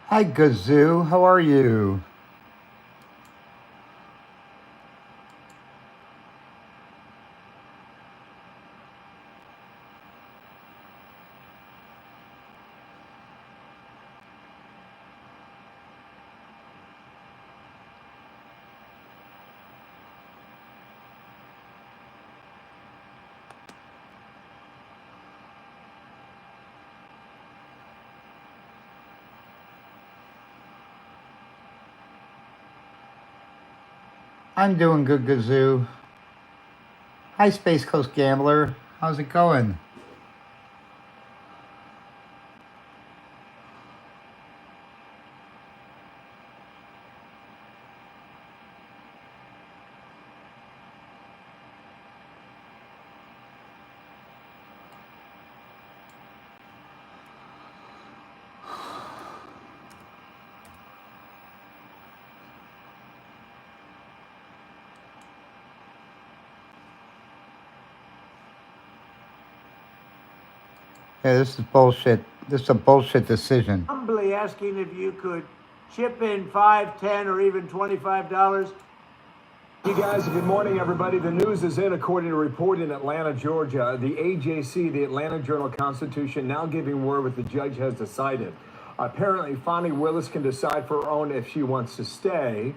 Hi, Gazoo. How are you? I'm doing good, Gazoo. Hi, Space Coast Gambler. How's it going? Yeah, this is bullshit. This is a bullshit decision. Humbly asking if you could chip in $5, $10, or even $25. You guys, good morning, everybody. The news is in, according to a report in Atlanta, Georgia. The AJC, the Atlanta Journal-Constitution, now giving word what the judge has decided. Apparently, Fonnie Willis can decide for her own if she wants to stay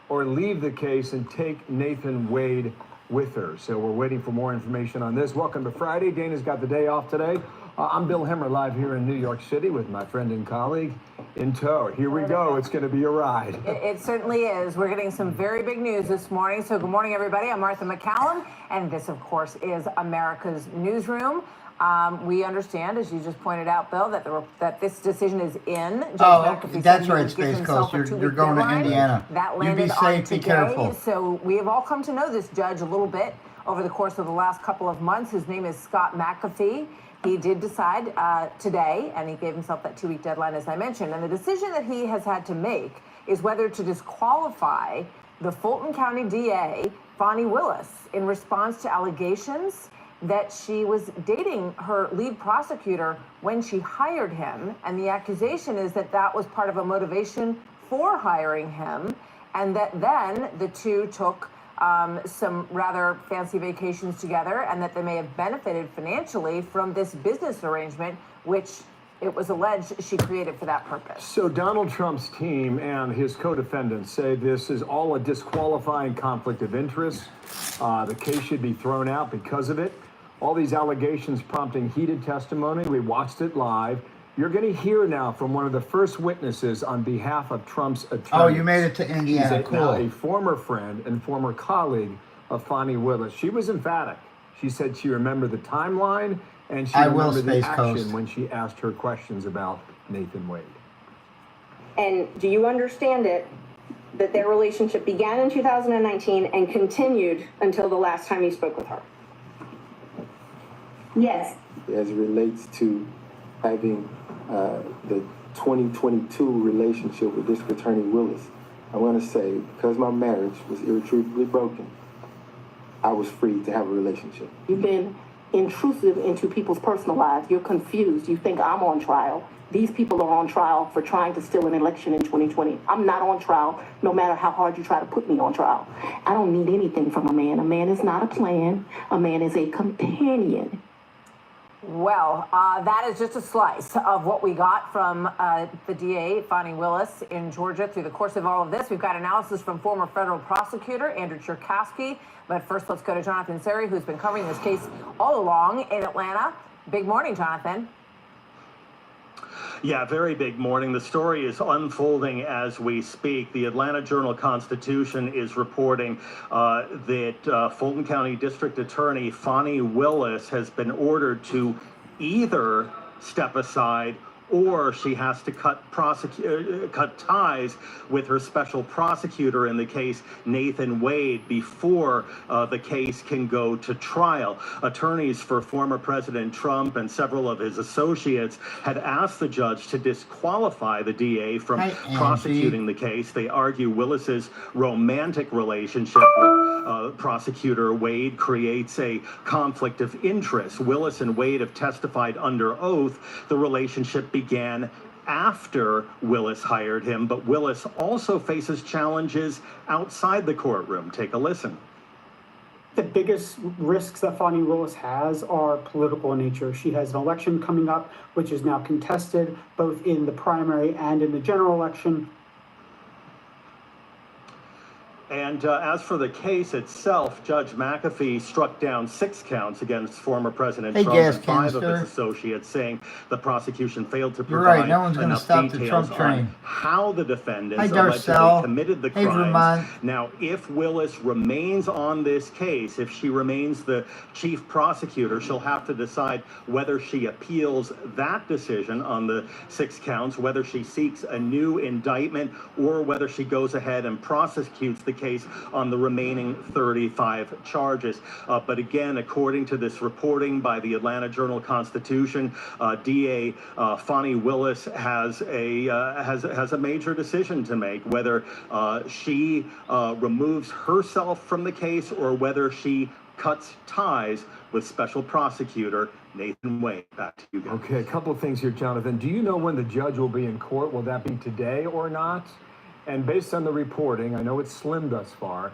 or leave the case and take Nathan Wade with her. So we're waiting for more information on this. Welcome to Friday. Dana's got the day off today. I'm Bill Hemmer, live here in New York City with my friend and colleague in tow. Here we go. It's going to be a ride. It certainly is. We're getting some very big news this morning. So good morning, everybody. I'm Martha McCallum, and this, of course, is America's Newsroom. We understand, as you just pointed out, Bill, that this decision is in. That's right, Space Coast. You're going to Indiana. That landed you be safe, be careful. So we have all come to know this judge a little bit over the course of the last couple of months. His name is Scott McAfee. He did decide today, and he gave himself that 2-week deadline, as I mentioned. And the decision that he has had to make is whether to disqualify the Fulton County DA, Fonnie Willis, in response to allegations that she was dating her lead prosecutor when she hired him. And the accusation is that that was part of a motivation for hiring him, and that then the two took some rather fancy vacations together, and that they may have benefited financially from this business arrangement, which it was alleged she created for that purpose. So Donald Trump's team and his co-defendants say this is all a disqualifying conflict of interest. The case should be thrown out because of it. All these allegations prompting heated testimony. We watched it live. You're going to hear now from one of the first witnesses on behalf of Trump's attorney. Oh, you made it to Indiana. He's now a former friend and former colleague of Fonnie Willis. She was emphatic. She said she remembered the timeline and she remembered the action when she asked her questions about Nathan Wade. And do you understand it that their relationship began in 2019 and continued until the last time you spoke with her? Yes. As it relates to having the 2022 relationship with District Attorney Willis, I want to say, because my marriage was irretrievably broken, I was free to have a relationship. You've been intrusive into people's personal lives. You're confused. You think I'm on trial. These people are on trial for trying to steal an election in 2020. I'm not on trial, no matter how hard you try to put me on trial. I don't need anything from a man. A man is not a plan. A man is a companion. Well, that is just a slice of what we got from the DA, Fonnie Willis, in Georgia through the course of all of this. We've got analysis from former federal prosecutor Andrew Cherkasky. But first, let's go to Jonathan Seri, who's been covering this case all along in Atlanta. Big morning, Jonathan. Yeah, very big morning. The story is unfolding as we speak. The Atlanta Journal-Constitution is reporting that Fulton County District Attorney Fonnie Willis has been ordered to either step aside or she has to cut ties with her special prosecutor in the case, Nathan Wade, before the case can go to trial. Attorneys for former President Trump and several of his associates had asked the judge to disqualify the DA from prosecuting the case. They argue Willis's romantic relationship with prosecutor Wade creates a conflict of interest. Willis and Wade have testified under oath the relationship began after Willis hired him, but Willis also faces challenges outside the courtroom. Take a listen. The biggest risks that Fani Willis has are political in nature. She has an election coming up, which is now contested both in the primary and in the general election. And as for the case itself, Judge McAfee struck down 6 counts against former President Hey, Trump gas and 5 of canister. his associates, saying the prosecution failed to You're right, provide no one's gonna enough stop the details Trump train. on how the defendants Hi, allegedly Darcel. committed the Hey, crimes. Vermont. Now, if Willis remains on this case, if she remains the chief prosecutor, she'll have to decide whether she appeals that decision on the 6 counts, whether she seeks a new indictment, or whether she goes ahead and prosecutes the case on the remaining 35 charges. But again, according to this reporting by the Atlanta Journal-Constitution, DA Fani Willis has a major decision to make, whether she removes herself from the case or whether she cuts ties with Special Prosecutor Nathan Wade. Back to you guys. Okay, a couple of things here, Jonathan. Do you know when the judge will be in court? Will that be today or not? And based on the reporting, I know it's slim thus far,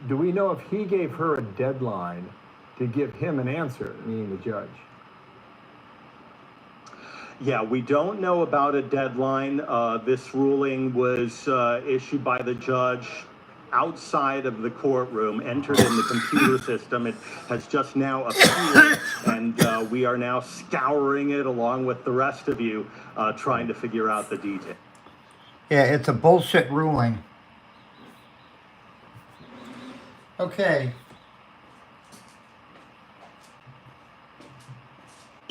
do we know if he gave her a deadline to give him an answer, meaning the judge? Yeah, we don't know about a deadline. This ruling was issued by the judge outside of the courtroom, entered in the computer system. It has just now appeared, and we are now scouring it along with the rest of you, trying to figure out the details. Yeah, it's a bullshit ruling. Okay.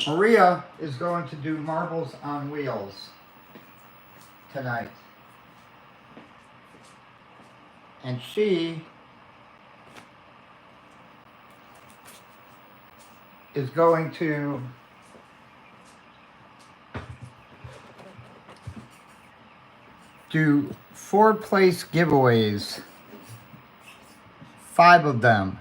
Maria is going to do Marbles on Wheels tonight. And she is going to do 4-place giveaways. 5 of them.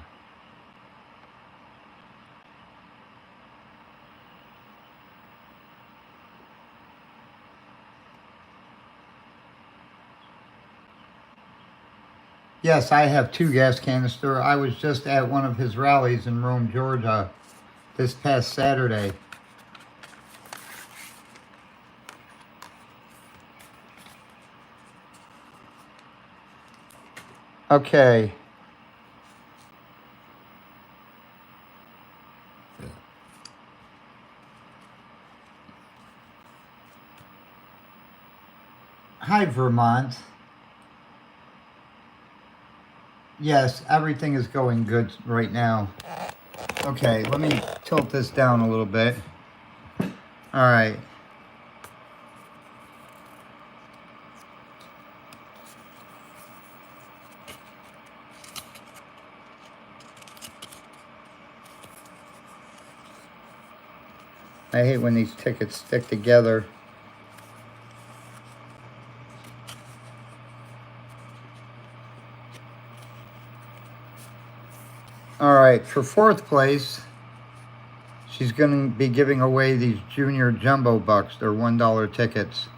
Yes, I have 2 gas canister. I was just at one of his rallies in Rome, Georgia this past Saturday. Okay. Hi, Vermont. Yes, everything is going good right now. Okay, let me tilt this down a little bit. All right. I hate when these tickets stick together. All right, for 4th place, she's going to be giving away these Junior Jumbo Bucks. They're $1 tickets.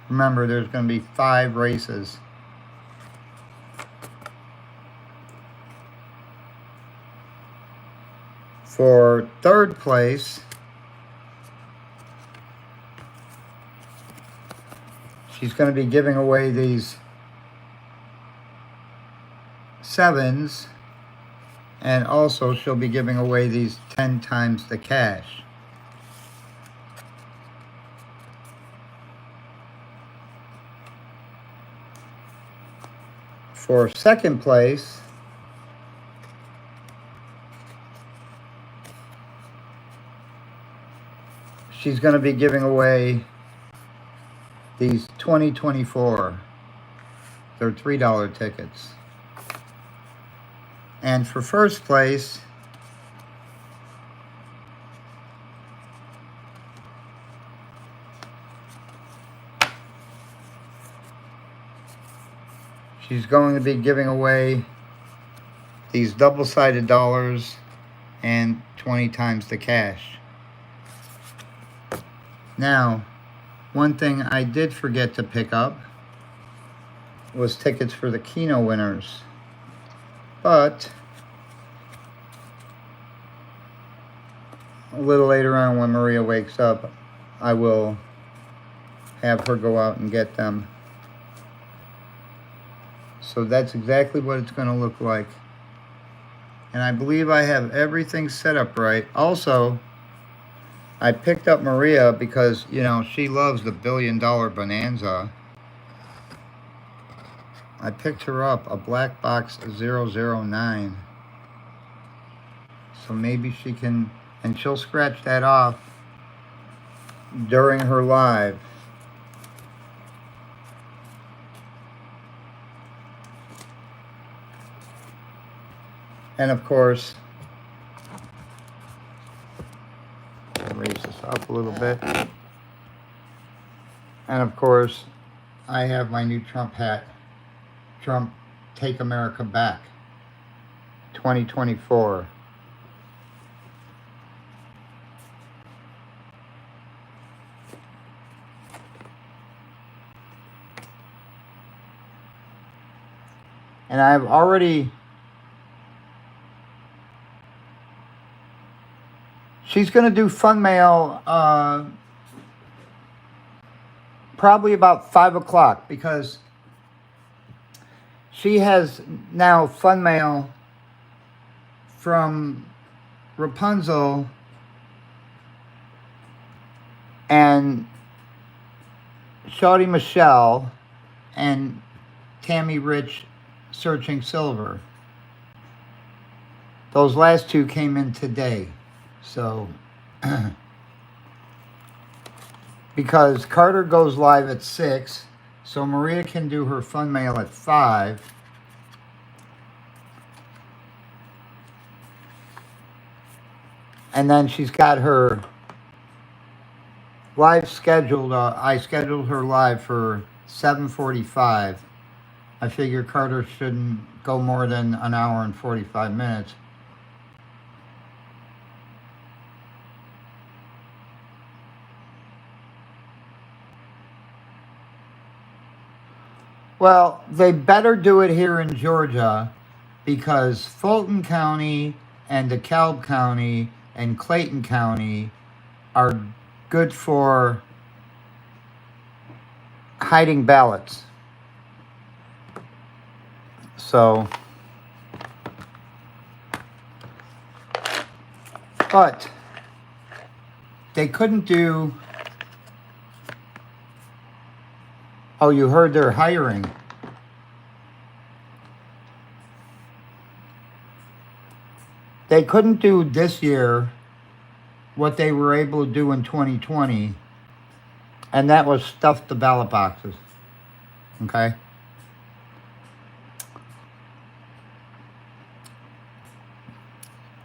Remember, there's going to be 5 races. For 3rd place, she's going to be giving away these 7s. And also, she'll be giving away these 10 times the cash. For 2nd place, she's going to be giving away these 2024. They're $3 tickets. And for 1st place, she's going to be giving away these double-sided dollars and 20 times the cash. Now, one thing I did forget to pick up was tickets for the Keno winners. But a little later on when Maria wakes up, I will have her go out and get them. So that's exactly what it's going to look like. And I believe I have everything set up right. Also, I picked up Maria because, you know, she loves the $1 billion bonanza. I picked her up a black box 009. So maybe she can, and she'll scratch that off during her live. And of course, I'll raise this up a little bit. And of course, I have my new Trump hat. Trump, Take America Back, 2024. And I've already, she's going to do fun mail probably about 5 o'clock because she has now fun mail from Rapunzel and Shawty Michelle and Tammy Rich Searching Silver. Those last two came in today. So, because Carter goes live at 6, so Maria can do her fun mail at 5. And then she's got her live scheduled. I scheduled her live for 7:45. I figure Carter shouldn't go more than an hour and 45 minutes. Well, they better do it here in Georgia because Fulton County and DeKalb County and Clayton County are good for hiding ballots. So, but they couldn't do, oh, you heard they're hiring. They couldn't do this year what they were able to do in 2020, and that was stuff the ballot boxes. Okay?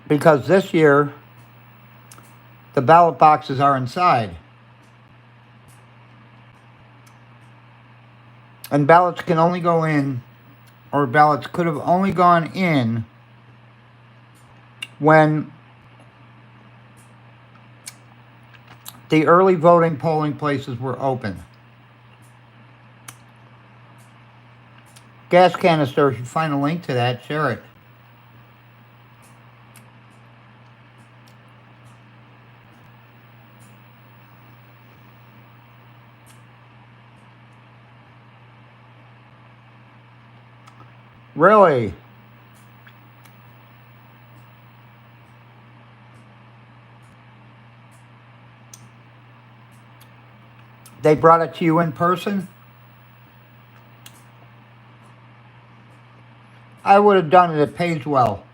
Because this year, the ballot boxes are inside. And ballots can only go in, or ballots could have only gone in when the early voting polling places were open. Gas canister, if you find a link to that, share it. Really? They brought it to you in person? I would have done it. It pays well.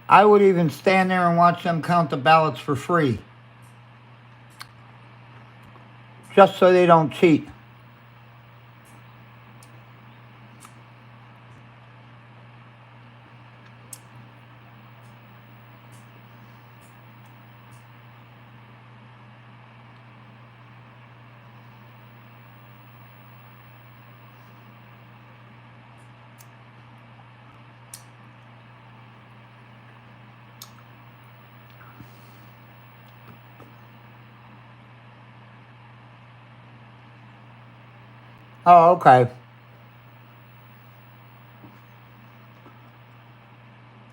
I would even stand there and watch them count the ballots for free. Just so they don't cheat. Oh, okay.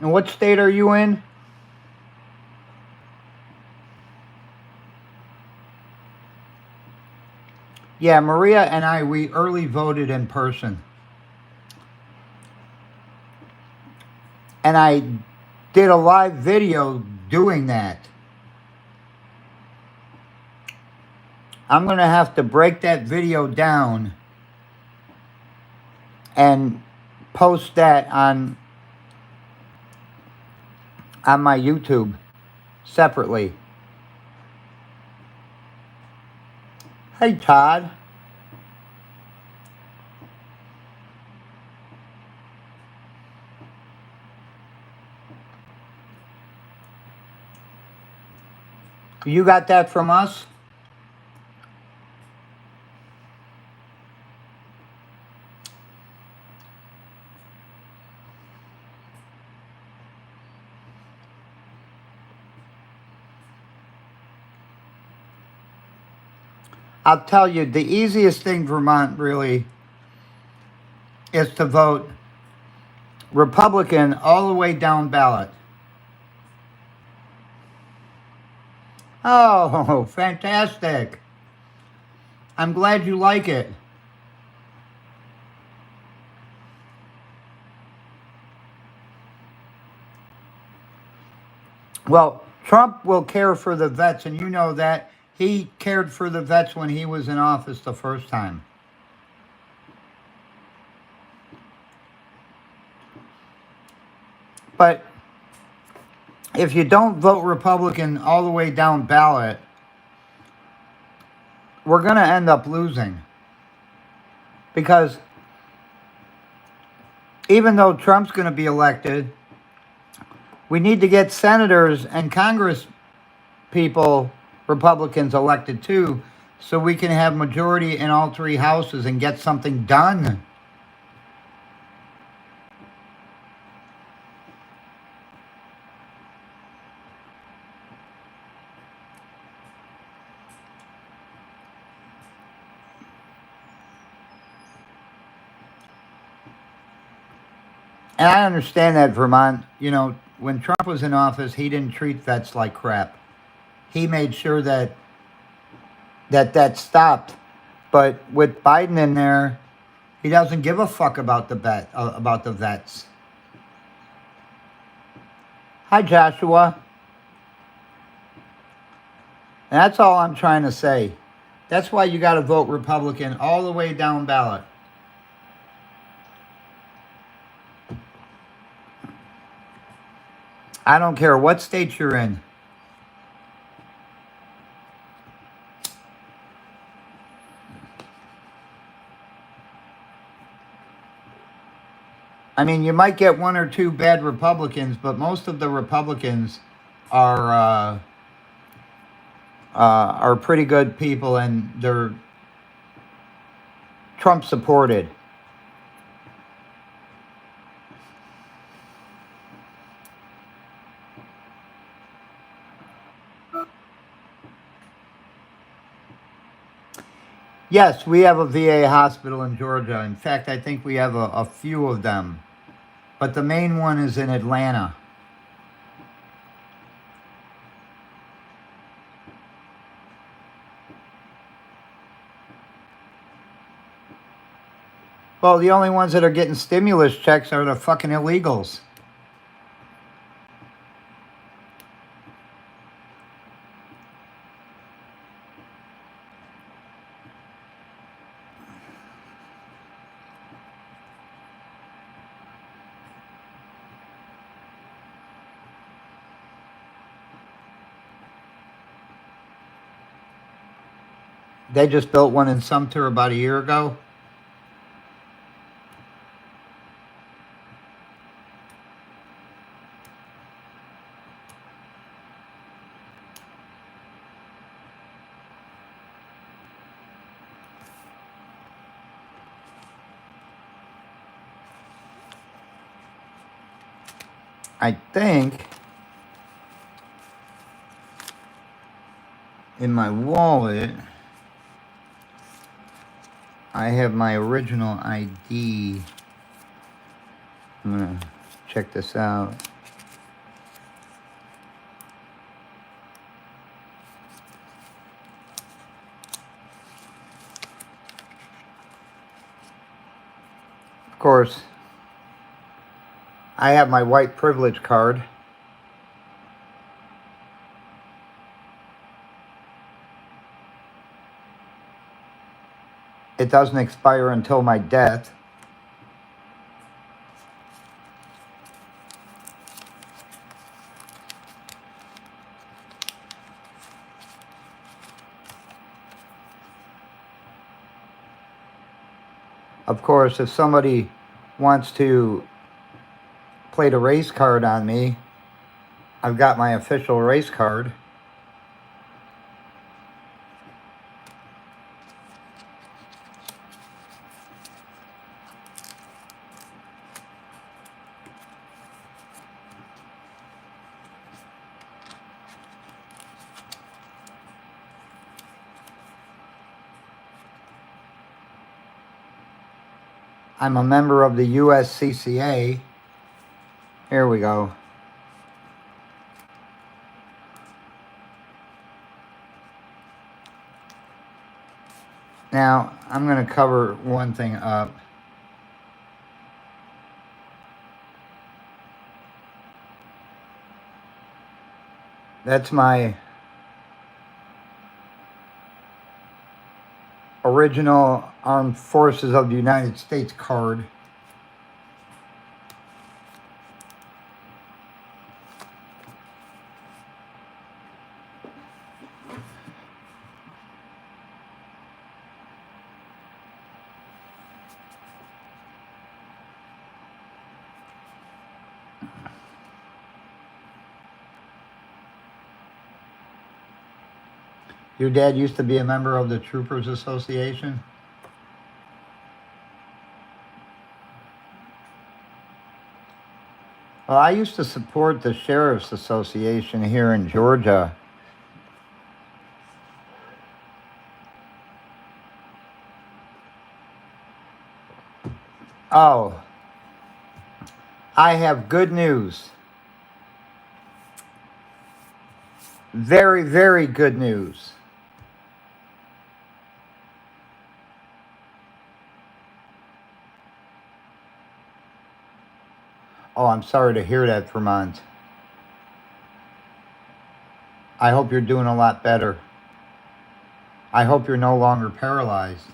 And what state are you in? Yeah, Maria and I, we early voted in person. And I did a live video doing that. I'm going to have to break that video down and post that on my YouTube separately. Hey, Todd. You got that from us? I'll tell you, the easiest thing, Vermont, really, is to vote Republican all the way down ballot. Oh, fantastic. I'm glad you like it. Well, Trump will care for the vets, and you know that. He cared for the vets when he was in office the first time. But if you don't vote Republican all the way down ballot, we're going to end up losing. Because even though Trump's going to be elected, we need to get senators and Congress people, Republicans, elected too, so we can have majority in all three houses and get something done. And I understand that, Vermont. You know, when Trump was in office, he didn't treat vets like crap. He made sure that stopped. But with Biden in there, he doesn't give a fuck about the vets. Hi, Joshua. And that's all I'm trying to say. That's why you got to vote Republican all the way down ballot. I don't care what state you're in. I mean, you might get one or two bad Republicans, but most of the Republicans are pretty good people, and they're Trump supported. Yes, we have a VA hospital in Georgia. In fact, I think we have a few of them. But the main one is in Atlanta. Well, the only ones that are getting stimulus checks are the fucking illegals. They just built one in Sumter about a year ago. I think in my wallet, I have my original ID. I'm gonna check this out. Of course, I have my white privilege card. It doesn't expire until my death. Of course, if somebody wants to play the race card on me, I've got my official race card. I'm a member of the USCCA. Here we go. Now, I'm going to cover one thing up. That's my original Armed Forces of the United States card. Your dad used to be a member of the Troopers Association? Well, I used to support the Sheriff's Association here in Georgia. Oh, I have good news. Very, very good news. Oh, I'm sorry to hear that, Vermont. I hope you're doing a lot better. I hope you're no longer paralyzed.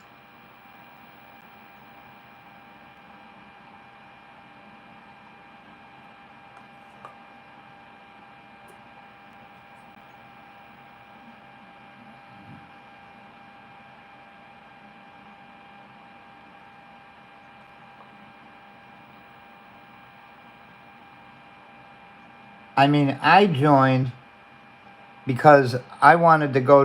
I mean, I joined because I wanted to go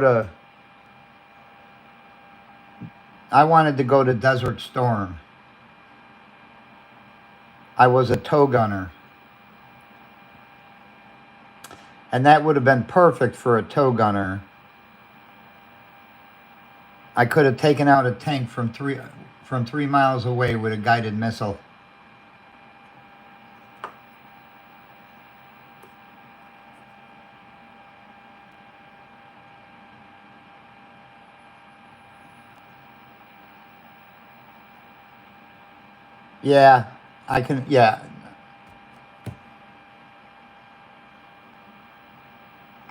to Desert Storm. I was a tow gunner. And that would have been perfect for a tow gunner. I could have taken out a tank from 3 miles away with a guided missile. Yeah, I can, yeah.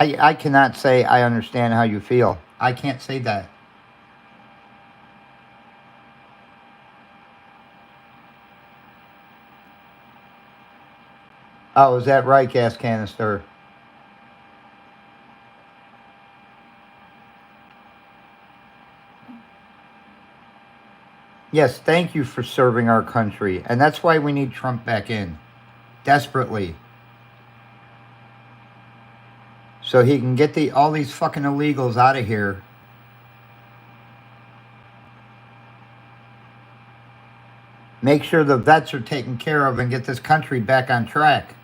I cannot say I understand how you feel. I can't say that. Oh, is that right, gas canister? Yes, thank you for serving our country. And that's why we need Trump back in. Desperately. So he can get all these fucking illegals out of here. Make sure the vets are taken care of and get this country back on track.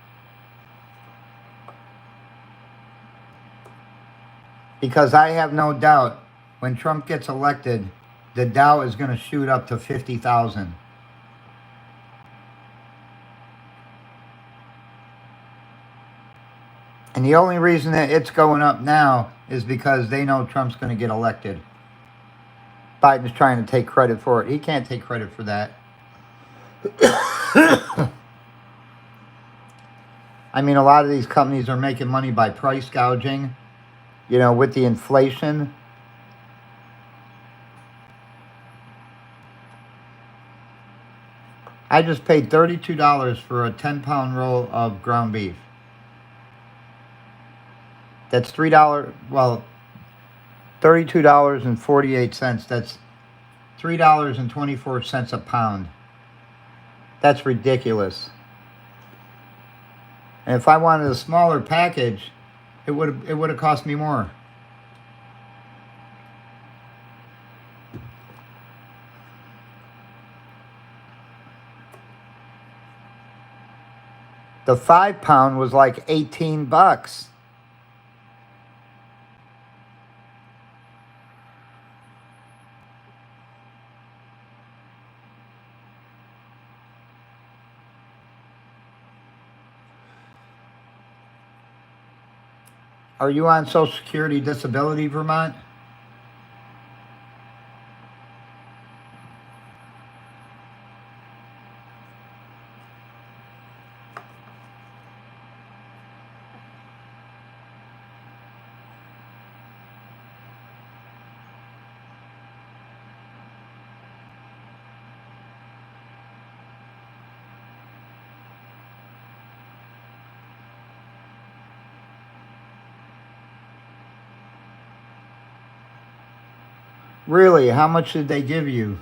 Because I have no doubt when Trump gets elected, the Dow is going to shoot up to 50,000. And the only reason that it's going up now is because they know Trump's going to get elected. Biden's trying to take credit for it. He can't take credit for that. I mean, a lot of these companies are making money by price gouging, you know, with the inflation. I just paid $32 for a 10-pound roll of ground beef. That's $3, well, $32.48. That's $3.24 a pound. That's ridiculous. And if I wanted a smaller package, it would have cost me more. The 5-pound was like $18. Are you on Social Security Disability, Vermont? Really? How much did they give you?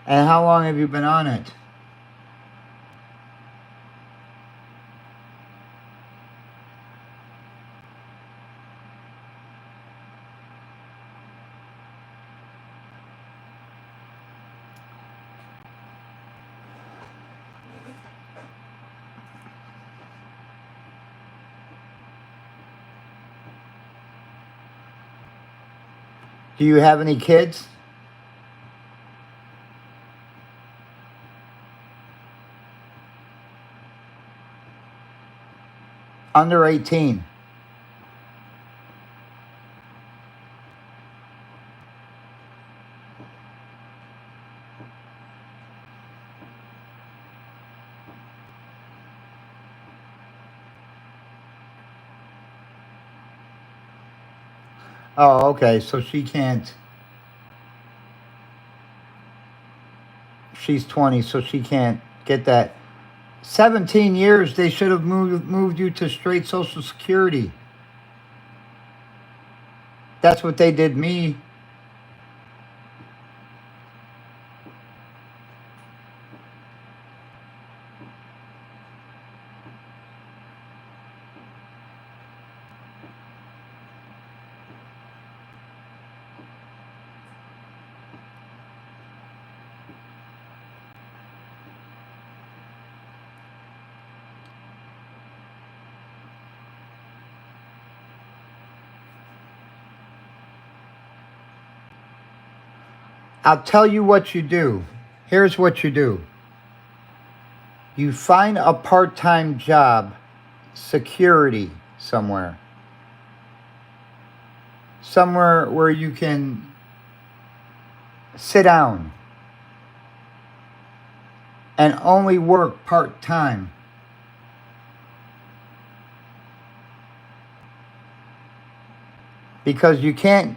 And how long have you been on it? Do you have any kids? Under 18. Oh, okay. So she can't. She's 20, so she can't get that. 17 years, they should have moved you to straight Social Security. That's what they did me. I'll tell you what you do. Here's what you do. You find a part-time job, security somewhere. Somewhere where you can sit down and only work part-time. Because you can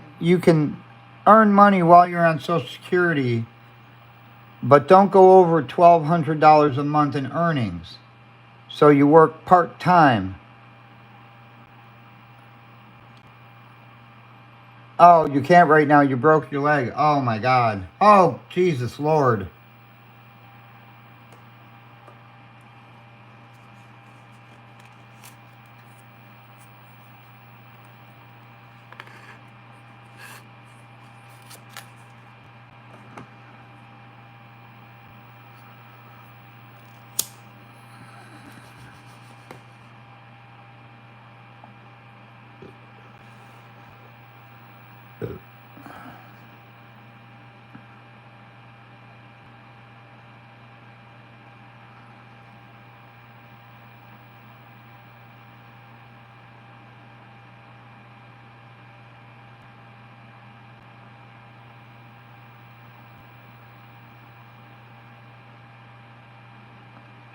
earn money while you're on Social Security, but don't go over $1,200 a month in earnings. So you work part-time. Oh, you can't right now. You broke your leg. Oh, my God. Oh, Jesus Lord.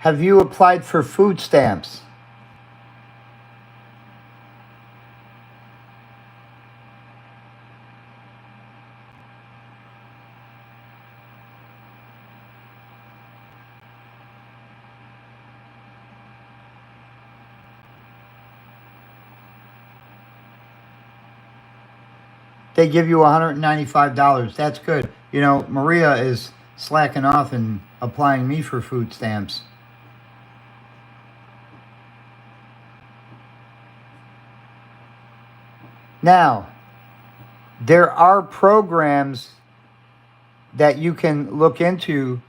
Have you applied for food stamps? They give you $195. That's good. You know, Maria is slacking off and applying me for food stamps. Now, there are programs that you can look into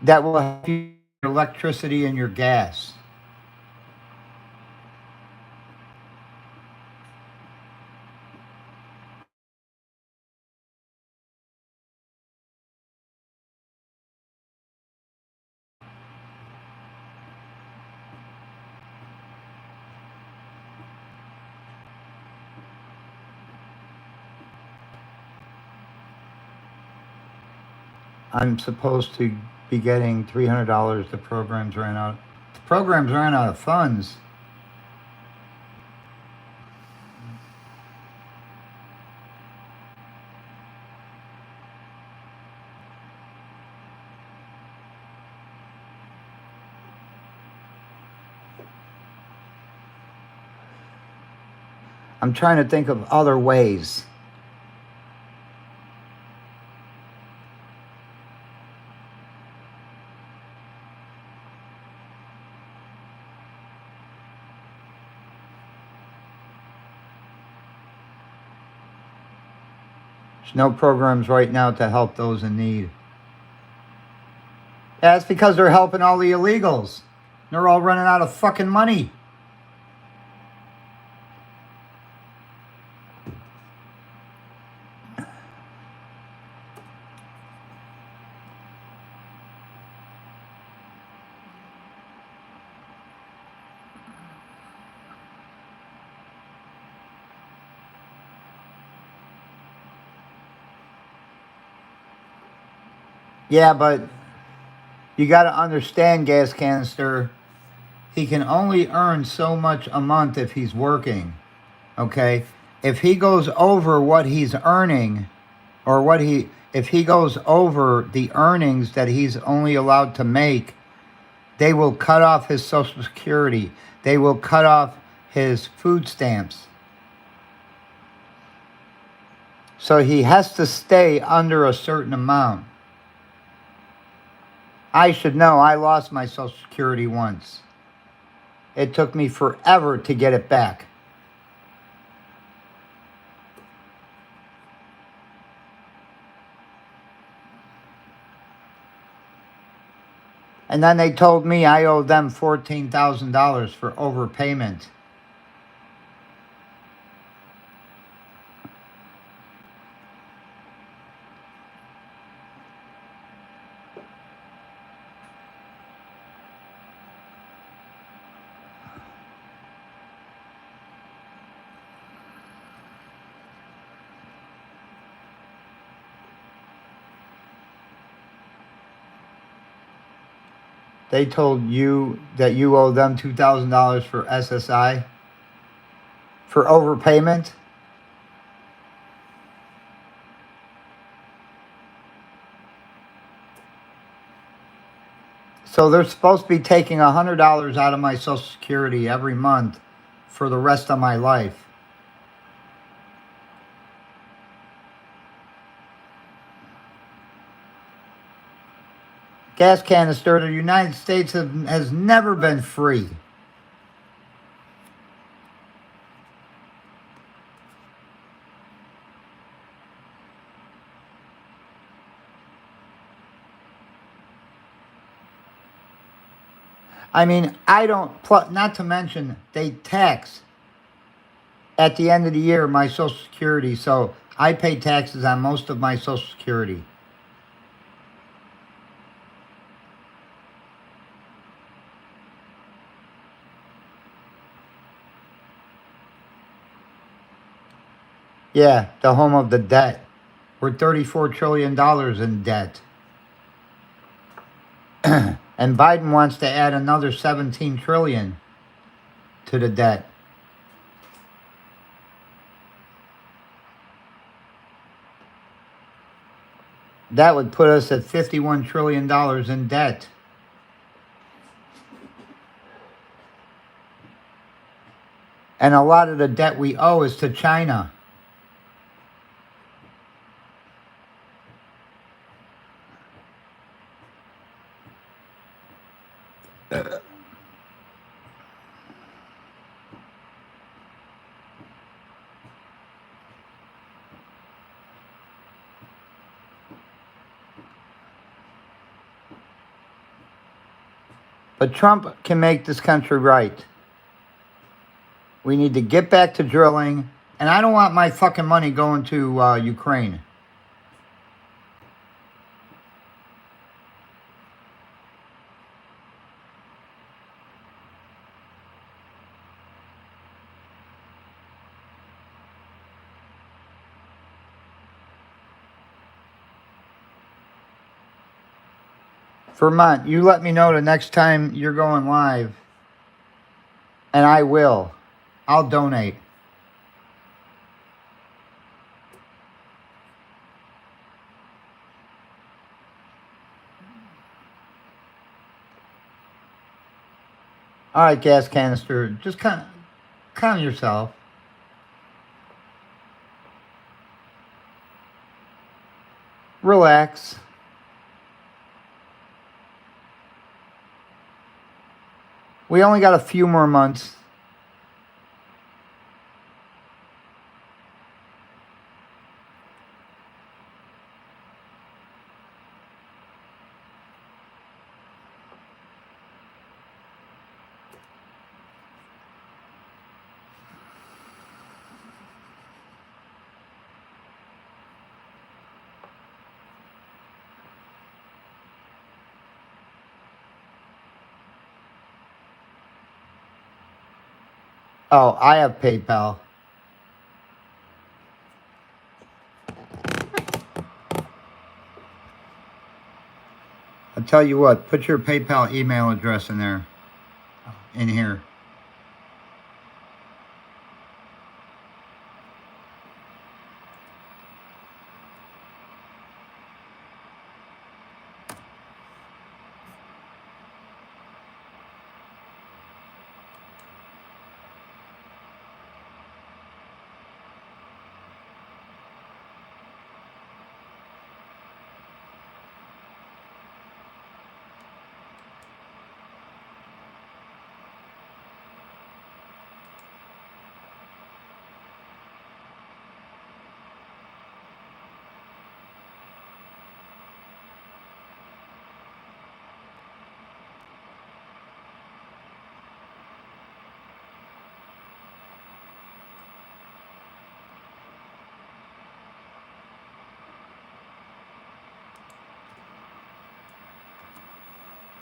that will help you with your electricity and your gas. I'm supposed to be getting $300. The programs ran out. The programs ran out of funds. I'm trying to think of other ways. There's no programs right now to help those in need. That's because they're helping all the illegals. They're all running out of fucking money. Yeah, but you got to understand, gas canister, he can only earn so much a month if he's working, okay? If he goes over what he's earning, or if he goes over the earnings that he's only allowed to make, they will cut off his Social Security. They will cut off his food stamps. So he has to stay under a certain amount. I should know, I lost my Social Security once. It took me forever to get it back. And then they told me I owed them $14,000 for overpayment. They told you that you owe them $2,000 for SSI? For overpayment? So they're supposed to be taking $100 out of my Social Security every month for the rest of my life. Gas canister, the United States has never been free. I mean, not to mention, they tax at the end of the year my Social Security, so I pay taxes on most of my Social Security. Yeah, the home of the debt. We're $34 trillion in debt. And Biden wants to add another 17 trillion to the debt. That would put us at $51 trillion in debt. And a lot of the debt we owe is to China. But Trump can make this country right. We need to get back to drilling. And I don't want my fucking money going to Ukraine. Vermont, you let me know the next time you're going live. And I will. I'll donate. All right, gas canister. Just calm yourself. Relax. We only got a few more months. Oh, I have PayPal. I'll tell you what, put your PayPal email address in there. In here.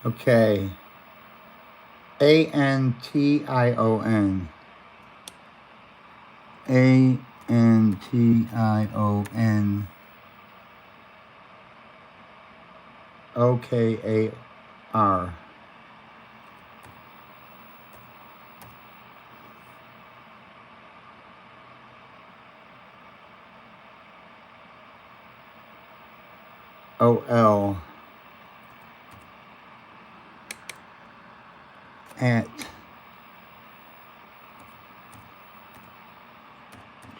Okay. Antion. Antion. OKAR. OL. At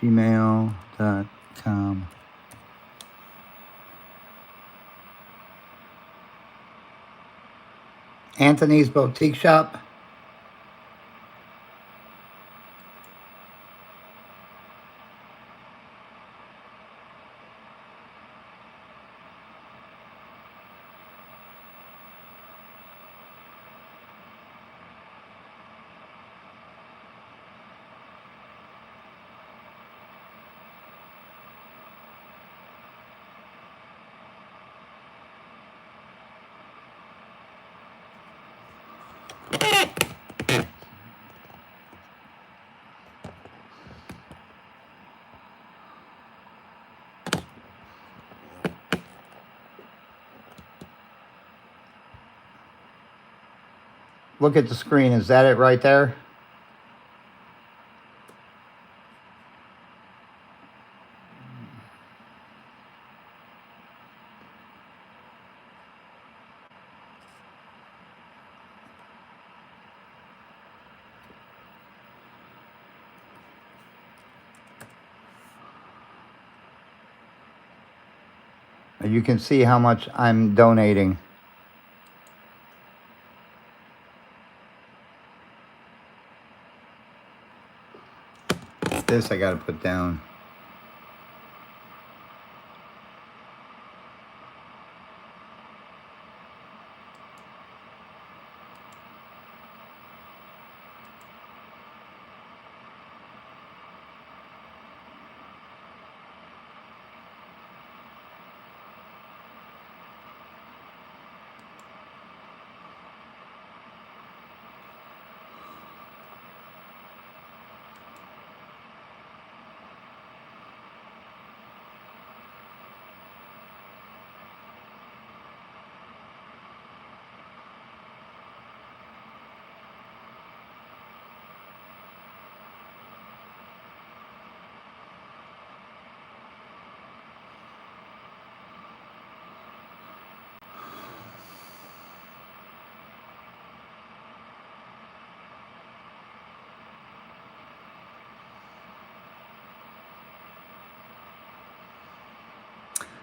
gmail.com. Anthony's Boutique Shop. Look at the screen. Is that it right there? You can see how much I'm donating. This I gotta put down.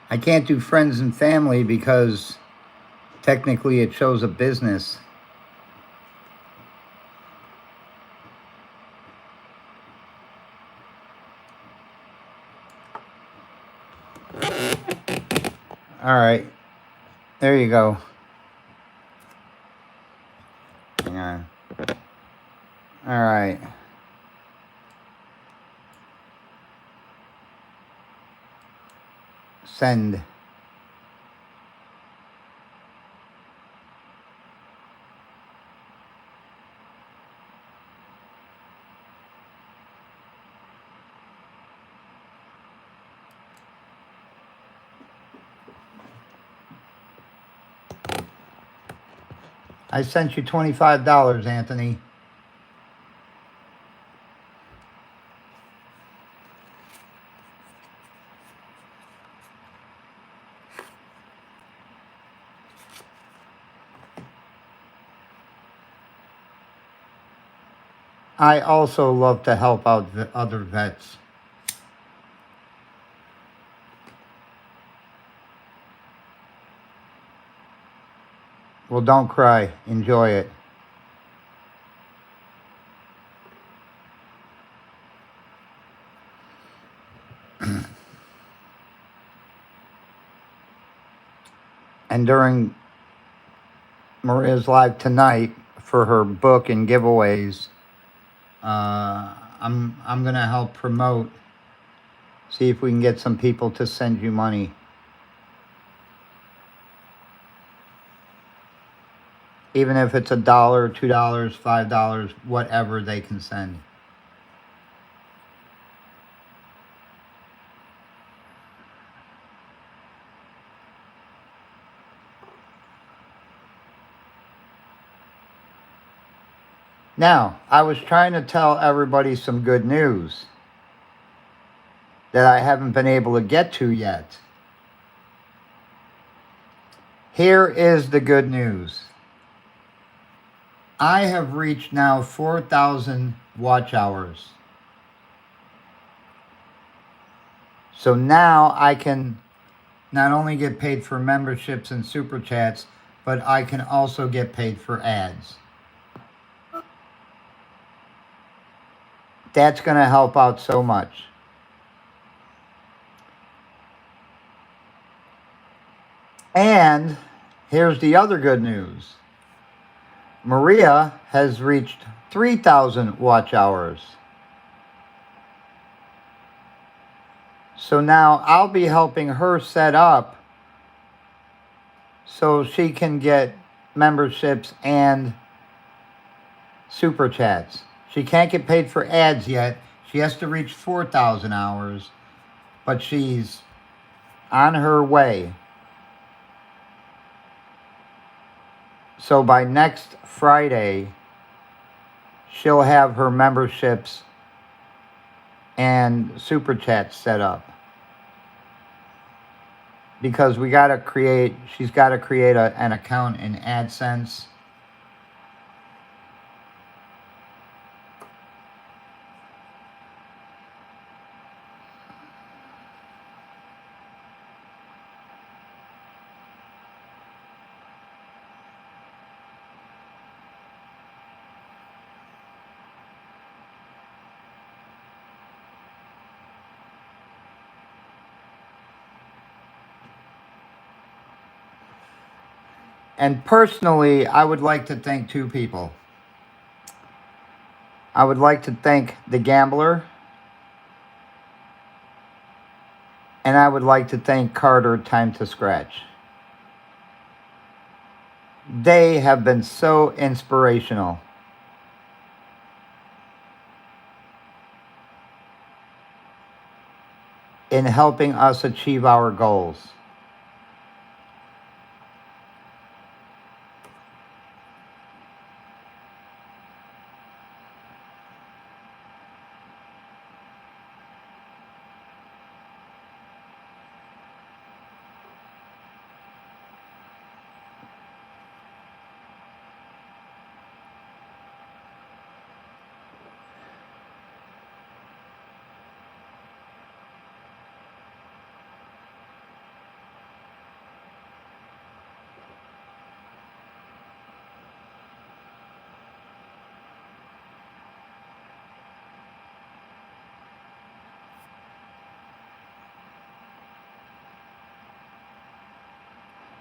I can't do friends and family because technically it shows a business. All right. There you go. Hang on. All right. Send. I sent you $25, Anthony. I also love to help out the other vets. Well, don't cry. Enjoy it. And during Maria's live tonight for her book and giveaways, I'm gonna help promote. See if we can get some people to send you money. Even if it's $1, $2, $5, whatever they can send. Now, I was trying to tell everybody some good news that I haven't been able to get to yet. Here is the good news. I have reached now 4,000 watch hours. So now I can not only get paid for memberships and super chats, but I can also get paid for ads. That's going to help out so much. And here's the other good news. Maria has reached 3,000 watch hours. So now I'll be helping her set up so she can get memberships and super chats. She can't get paid for ads yet. She has to reach 4,000 hours, but she's on her way. So by next Friday, she'll have her memberships and super chats set up. Because she's got to create an account in AdSense. And personally, I would like to thank two people. I would like to thank the gambler, and I would like to thank Carter Time to Scratch. They have been so inspirational in helping us achieve our goals.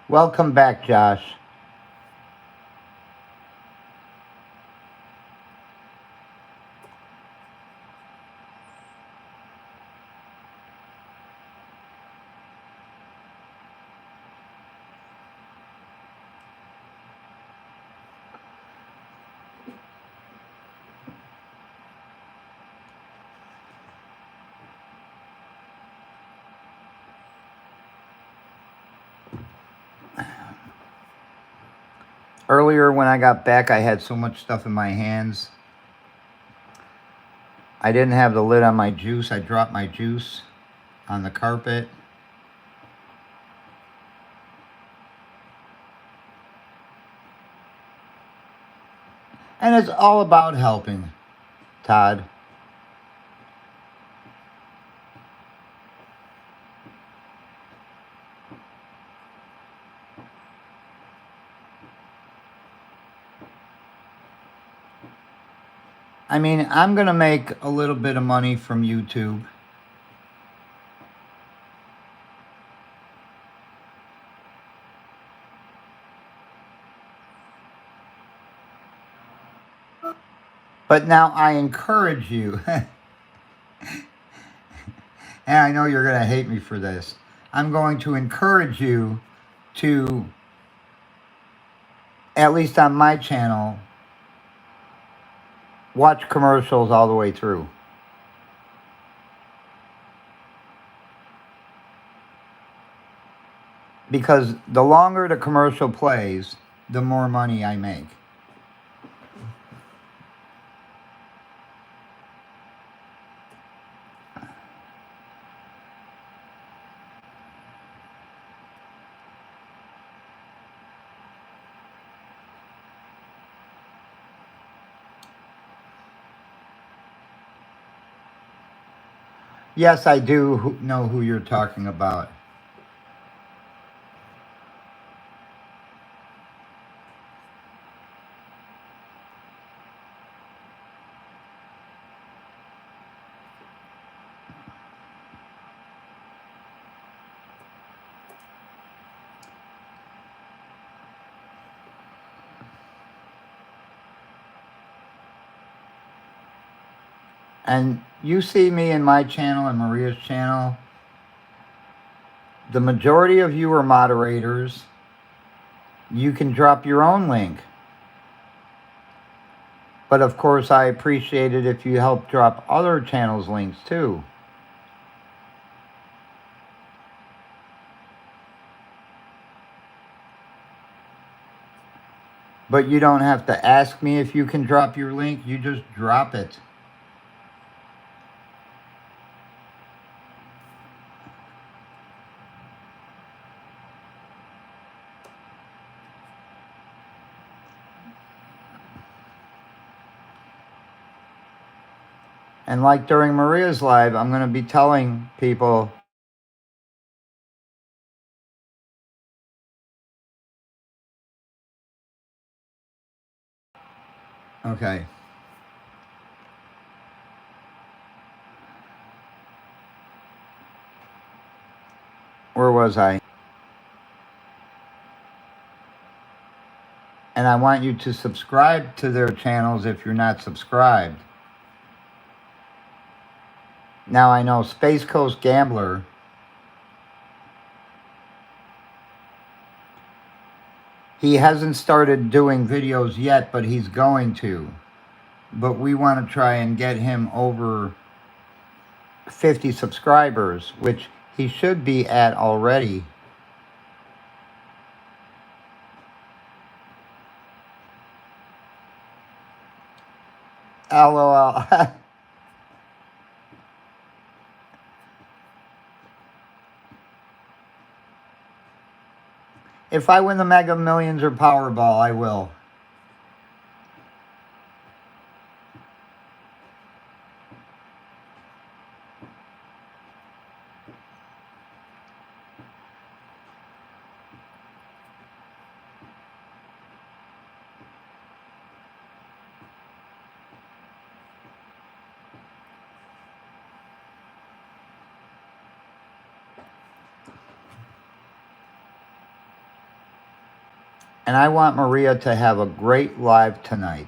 Welcome back, Josh. Earlier when I got back, I had so much stuff in my hands. I didn't have the lid on my juice. I dropped my juice on the carpet. And it's all about helping, Todd. I mean, I'm going to make a little bit of money from YouTube. But now I encourage you, and I know you're going to hate me for this, I'm going to encourage you to, at least on my channel, watch commercials all the way through. Because the longer the commercial plays, the more money I make. Yes, I do know who you're talking about. And you see me in my channel and Maria's channel. The majority of you are moderators. You can drop your own link. But of course, I appreciate it if you help drop other channels' links too. But you don't have to ask me if you can drop your link. You just drop it. And like during Maria's live, I'm going to be telling people, okay. Where was I? And I want you to subscribe to their channels if you're not subscribed. Now I know Space Coast Gambler, he hasn't started doing videos yet, but he's going to. But we want to try and get him over 50 subscribers, which he should be at already. LOL. If I win the Mega Millions or Powerball, I will. And I want Maria to have a great live tonight.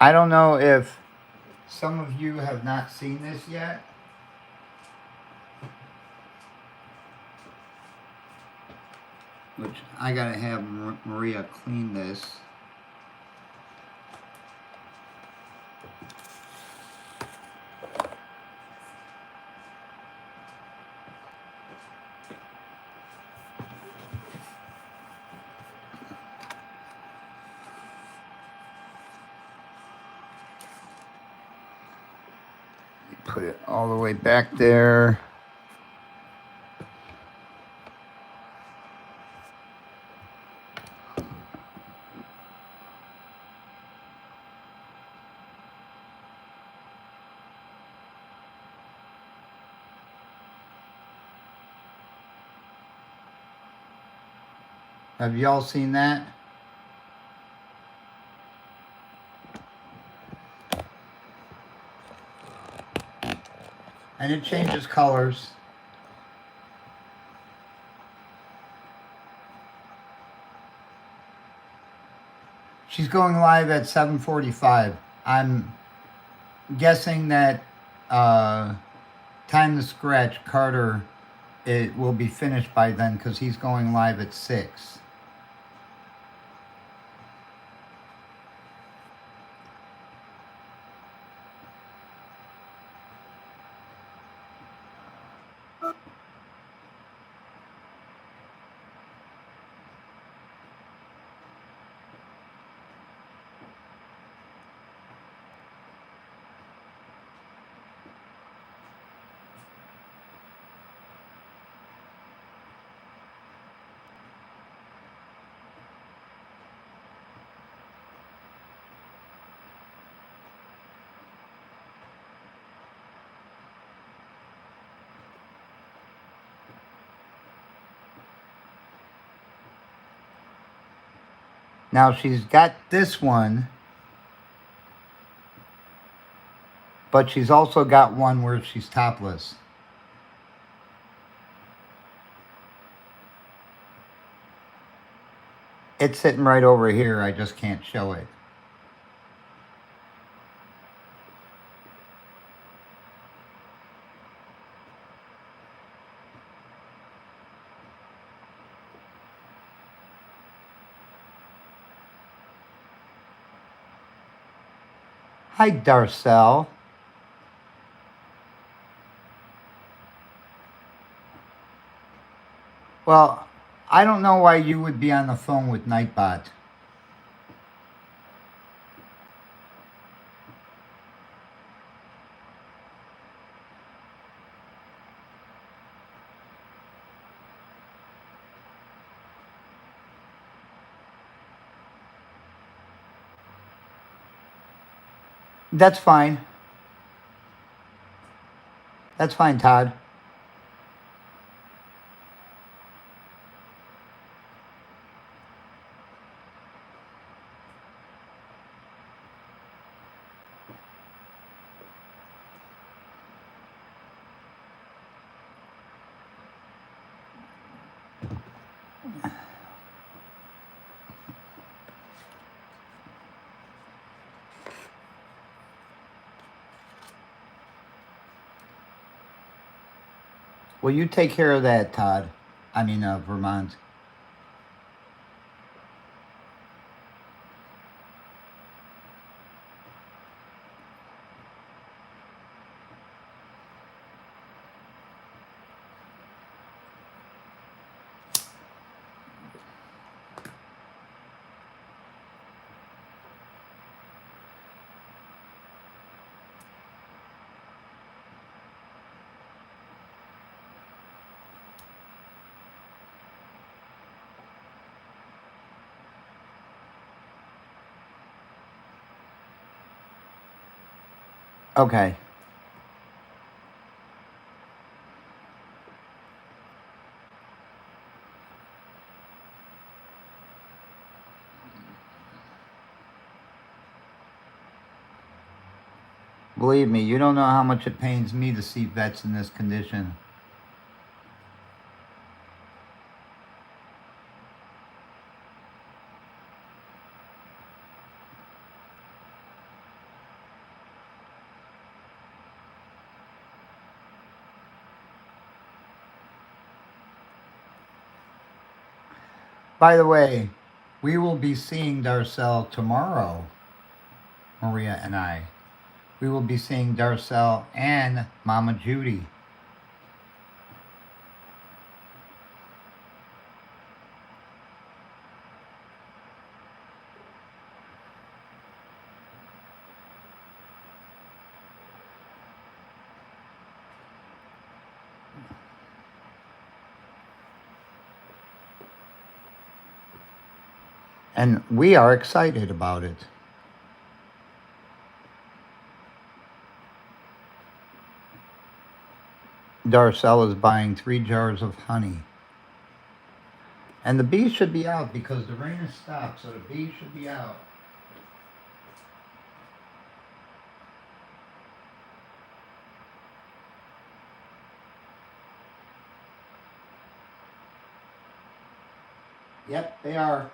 I don't know if some of you have not seen this yet. Which I gotta have Maria clean this. Put it all the way back there. Have y'all seen that? And it changes colors. She's going live at 7:45. I'm guessing that Time to Scratch, Carter, it will be finished by then because he's going live at 6. Now she's got this one, but she's also got one where she's topless. It's sitting right over here. I just can't show it. Hi, Darcel. Well, I don't know why you would be on the phone with Nightbot. That's fine. That's fine, Todd. Well, you take care of that, Todd. I mean, Vermont. Okay. Believe me, you don't know how much it pains me to see vets in this condition. By the way, we will be seeing Darcel tomorrow, Maria and I. We will be seeing Darcel and Mama Judy. And we are excited about it. Darcel is buying 3 jars of honey. And the bees should be out because the rain has stopped, so the bees should be out. Yep, they are.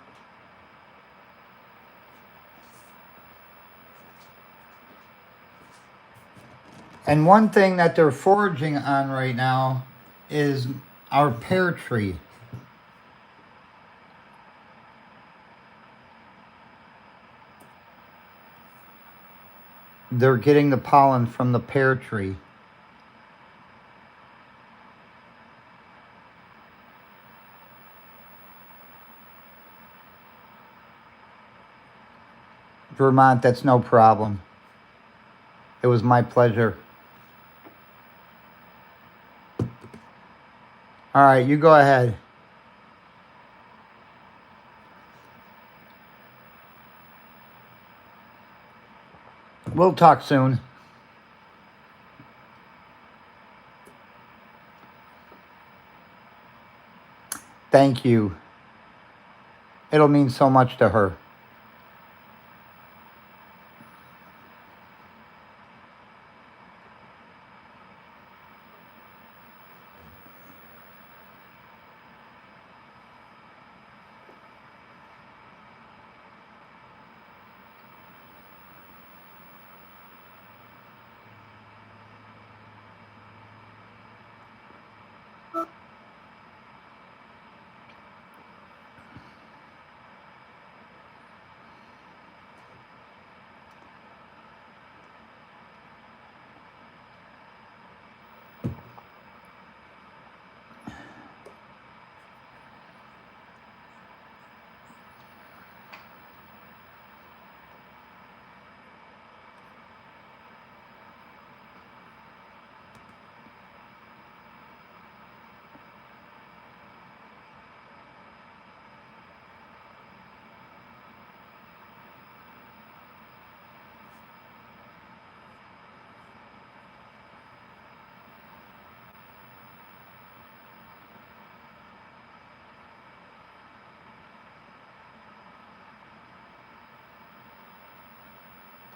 And one thing that they're foraging on right now is our pear tree. They're getting the pollen from the pear tree. Vermont, that's no problem. It was my pleasure. All right, you go ahead. We'll talk soon. Thank you. It'll mean so much to her.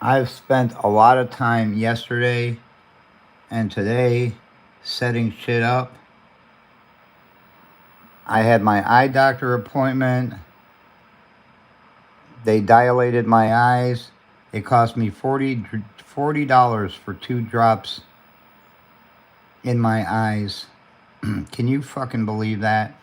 I've spent a lot of time yesterday and today setting shit up. I had my eye doctor appointment. They dilated my eyes. It cost me $40 for 2 drops in my eyes. Can you fucking believe that?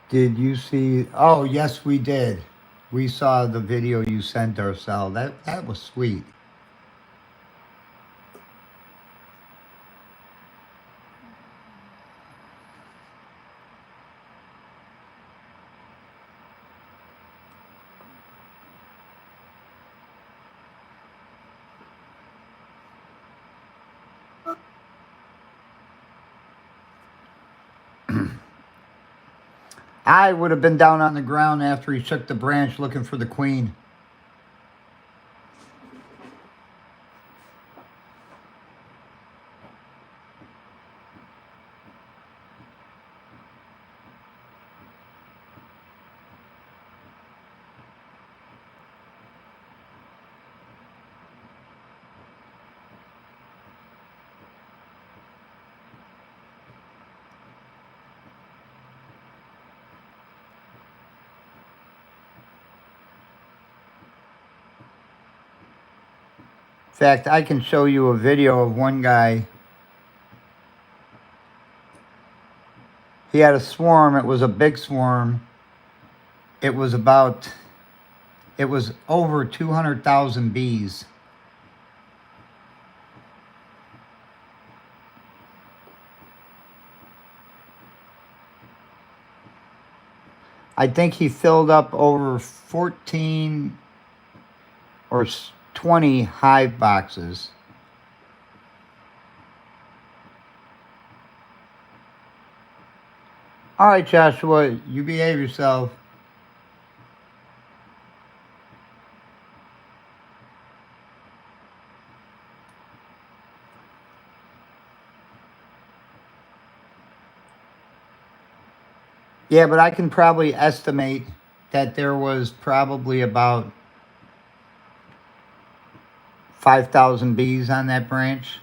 Did you see? Oh, yes, we did. We saw the video you sent ourselves. That was sweet. I would have been down on the ground after he shook the branch looking for the queen. In fact, I can show you a video of one guy. He had a swarm. It was a big swarm. It was over 200,000 bees. I think he filled up over 14 or 20 hive boxes. All right, Joshua, you behave yourself. Yeah, but I can probably estimate that there was probably about 5,000 bees on that branch.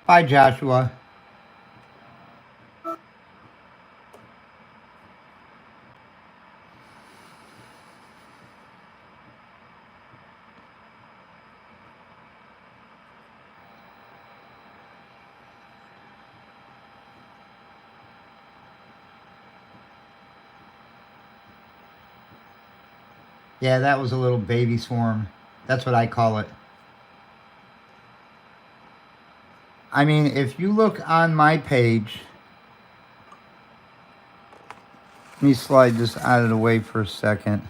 Bye, Joshua. Yeah, that was a little baby swarm. That's what I call it. I mean, if you look on my page, let me slide this out of the way for a second.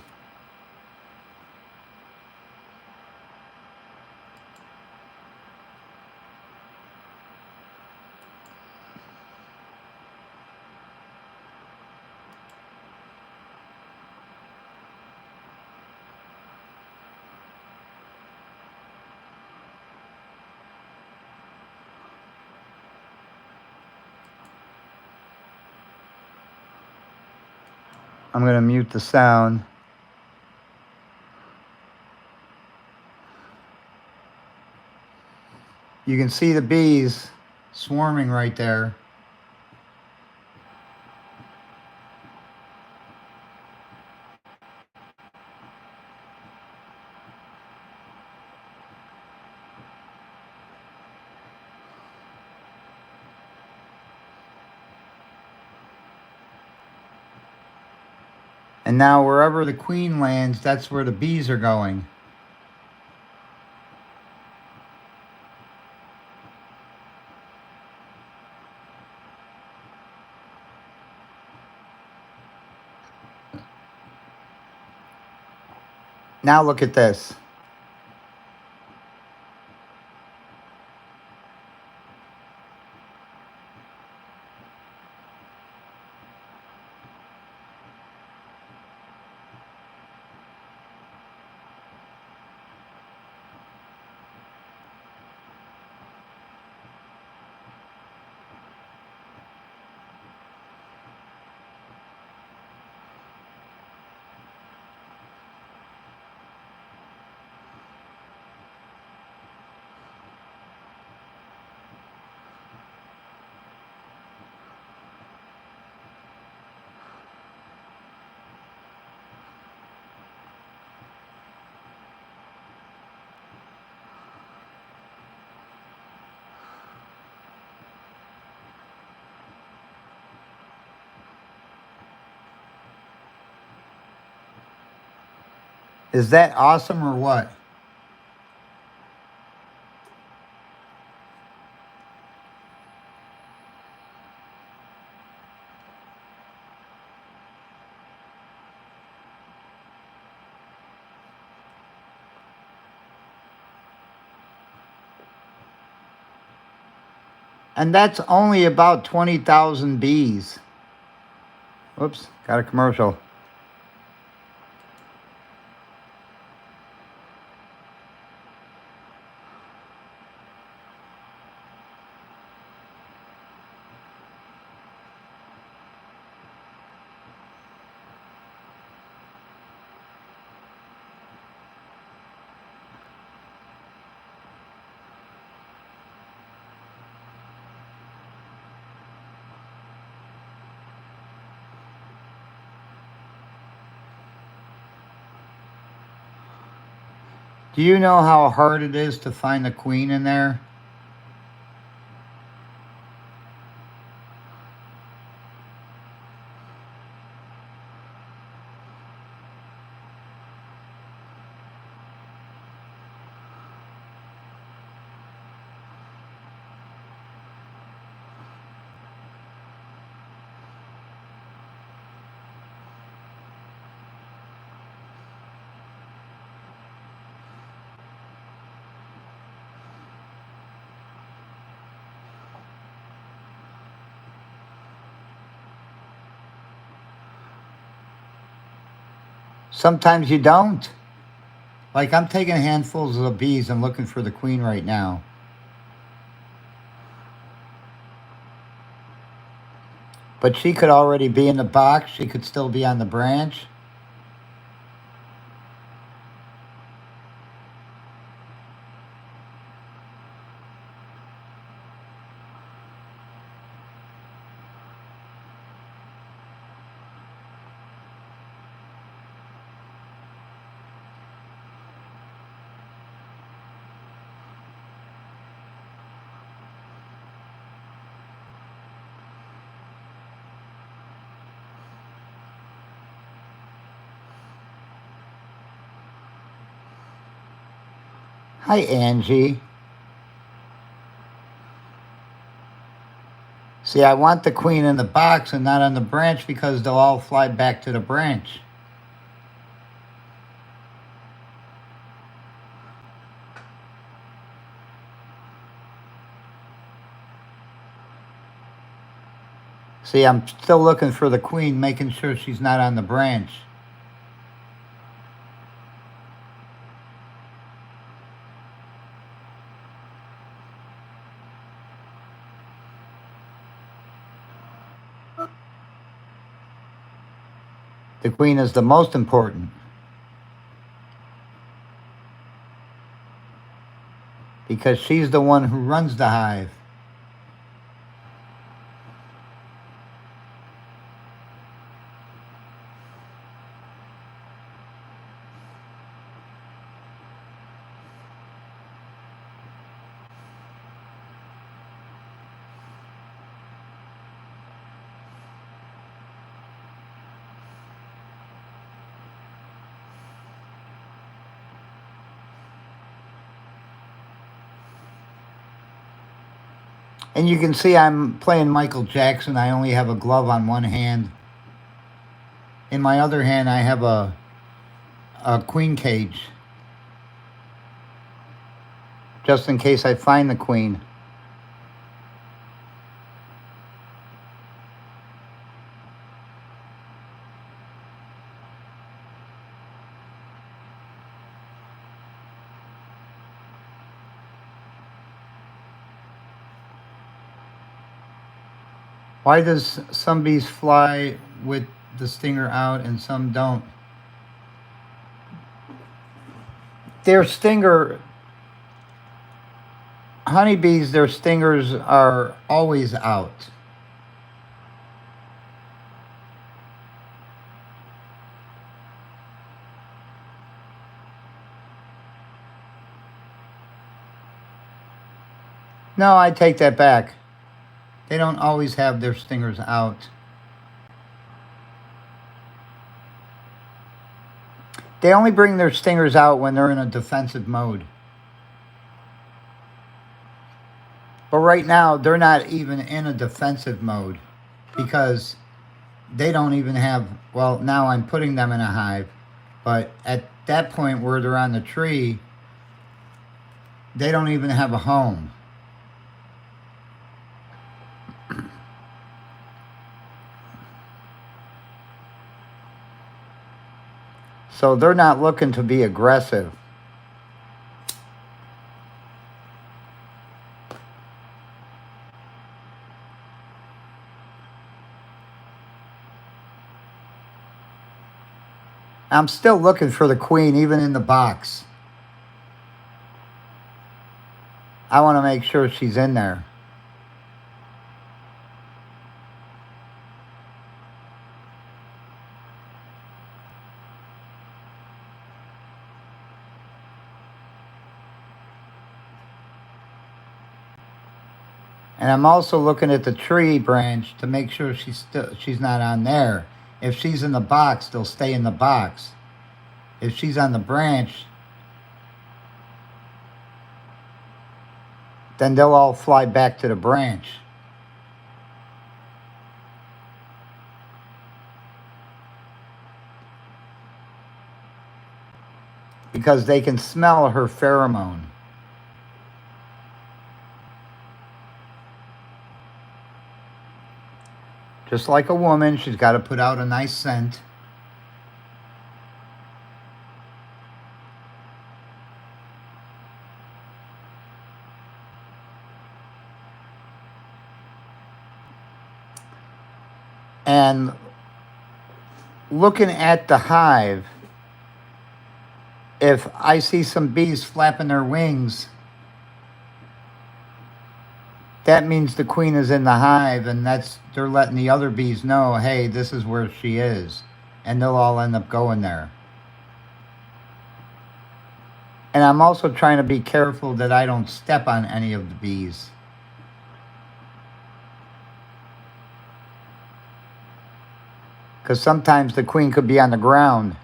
I'm going to mute the sound. You can see the bees swarming right there. And now wherever the queen lands, that's where the bees are going. Now look at this. Is that awesome or what? And that's only about 20,000 bees. Whoops, got a commercial. Do you know how hard it is to find the queen in there? Sometimes you don't. Like I'm taking handfuls of the bees and looking for the queen right now. But she could already be in the box. She could still be on the branch. Hi, Angie. See, I want the queen in the box and not on the branch because they'll all fly back to the branch. See, I'm still looking for the queen, making sure she's not on the branch. The queen is the most important. Because she's the one who runs the hive. And you can see I'm playing Michael Jackson. I only have a glove on one hand. In my other hand, I have a queen cage. Just in case I find the queen. Why does some bees fly with the stinger out and some don't? Their stinger, honeybees, their stingers are always out. No, I take that back. They don't always have their stingers out. They only bring their stingers out when they're in a defensive mode. But right now, they're not even in a defensive mode because they don't even have, well, now I'm putting them in a hive. But at that point where they're on the tree, they don't even have a home. So they're not looking to be aggressive. I'm still looking for the queen, even in the box. I want to make sure she's in there. And I'm also looking at the tree branch to make sure she's not on there. If she's in the box, they'll stay in the box. If she's on the branch, then they'll all fly back to the branch. Because they can smell her pheromone. Just like a woman, she's got to put out a nice scent. And looking at the hive, if I see some bees flapping their wings, that means the queen is in the hive, and they're letting the other bees know, hey, this is where she is. And they'll all end up going there. And I'm also trying to be careful that I don't step on any of the bees. Because sometimes the queen could be on the ground.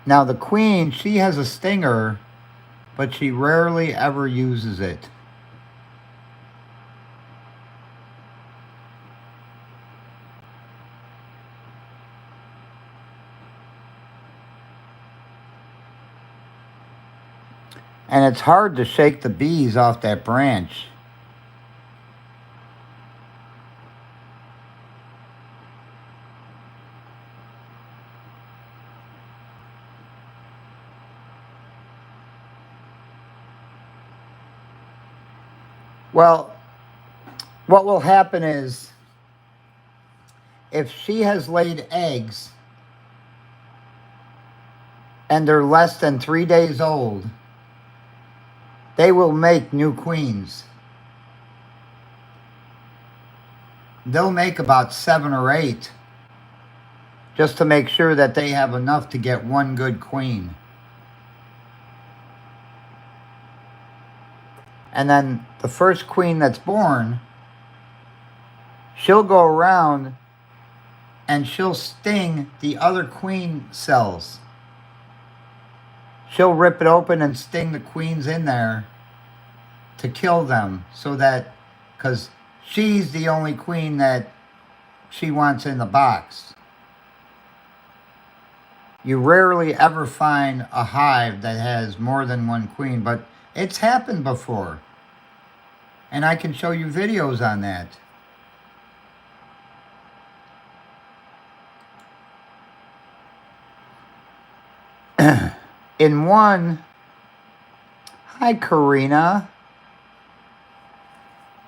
Now the queen, she has a stinger, but she rarely ever uses it. And it's hard to shake the bees off that branch. Well, what will happen is, if she has laid eggs and they're less than 3 days old, they will make new queens. They'll make about 7 or 8 just to make sure that they have enough to get one good queen. And then the first queen that's born, she'll go around and she'll sting the other queen cells. She'll rip it open and sting the queens in there to kill them, so that, because she's the only queen that she wants in the box. You rarely ever find a hive that has more than one queen, but it's happened before. And I can show you videos on that. In one, hi Karina.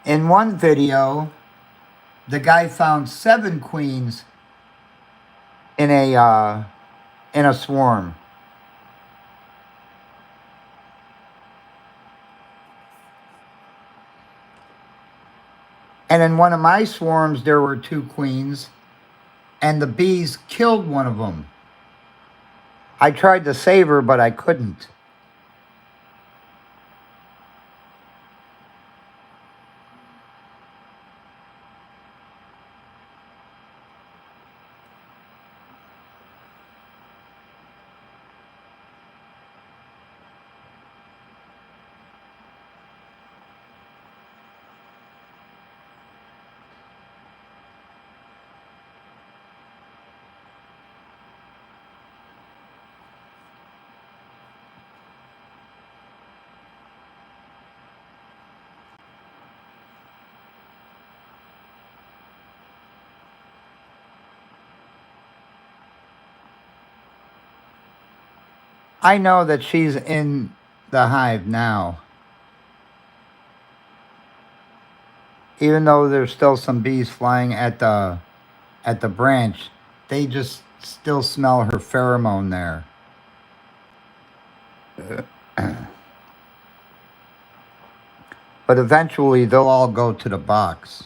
In one video, the guy found 7 queens in a swarm. And in one of my swarms, there were 2 queens. and the bees killed one of them. I tried to save her, but I couldn't. I know that she's in the hive now. Even though there's still some bees flying at the branch, they just still smell her pheromone there. But eventually they'll all go to the box.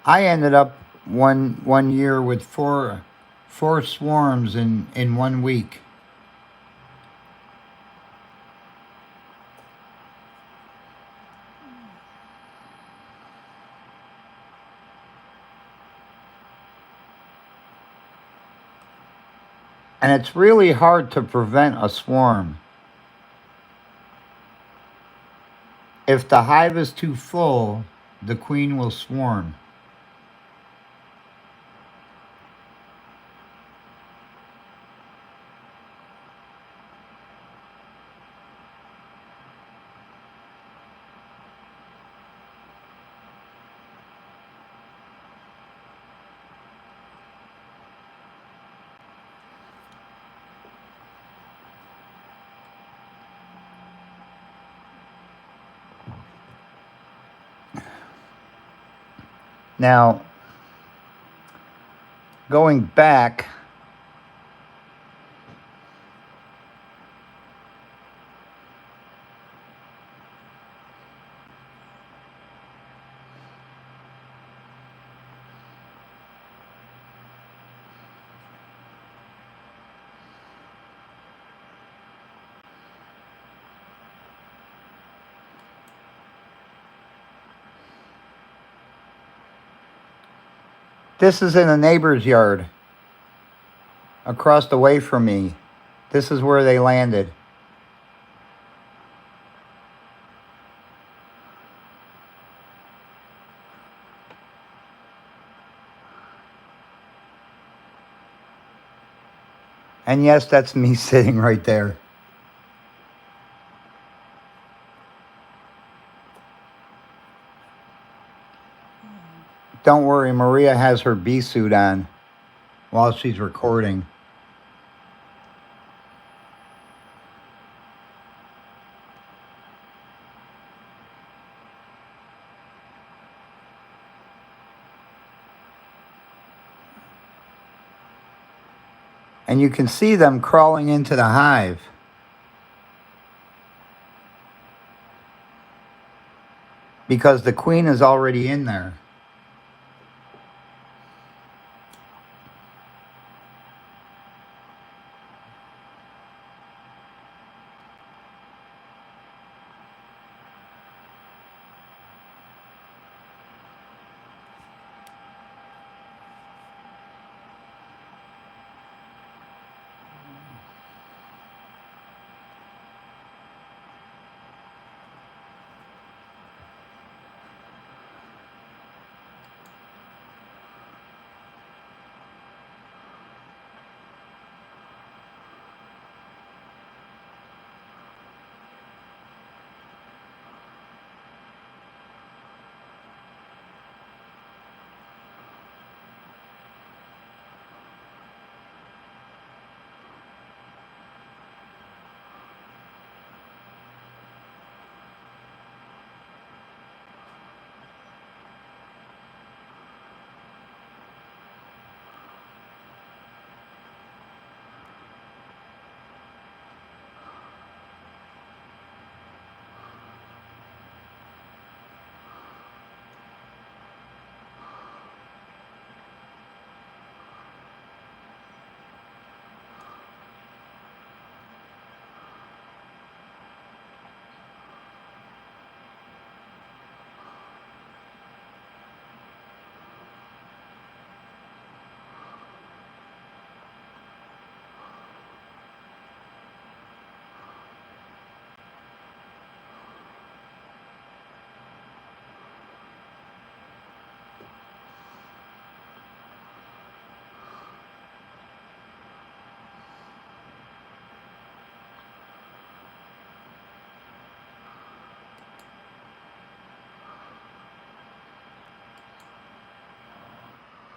I ended up one year with four swarms in 1 week. And it's really hard to prevent a swarm. If the hive is too full, the queen will swarm. Now, going back, this is in a neighbor's yard across the way from me. This is where they landed. And yes, that's me sitting right there. Don't worry, Maria has her bee suit on while she's recording. And you can see them crawling into the hive. Because the queen is already in there.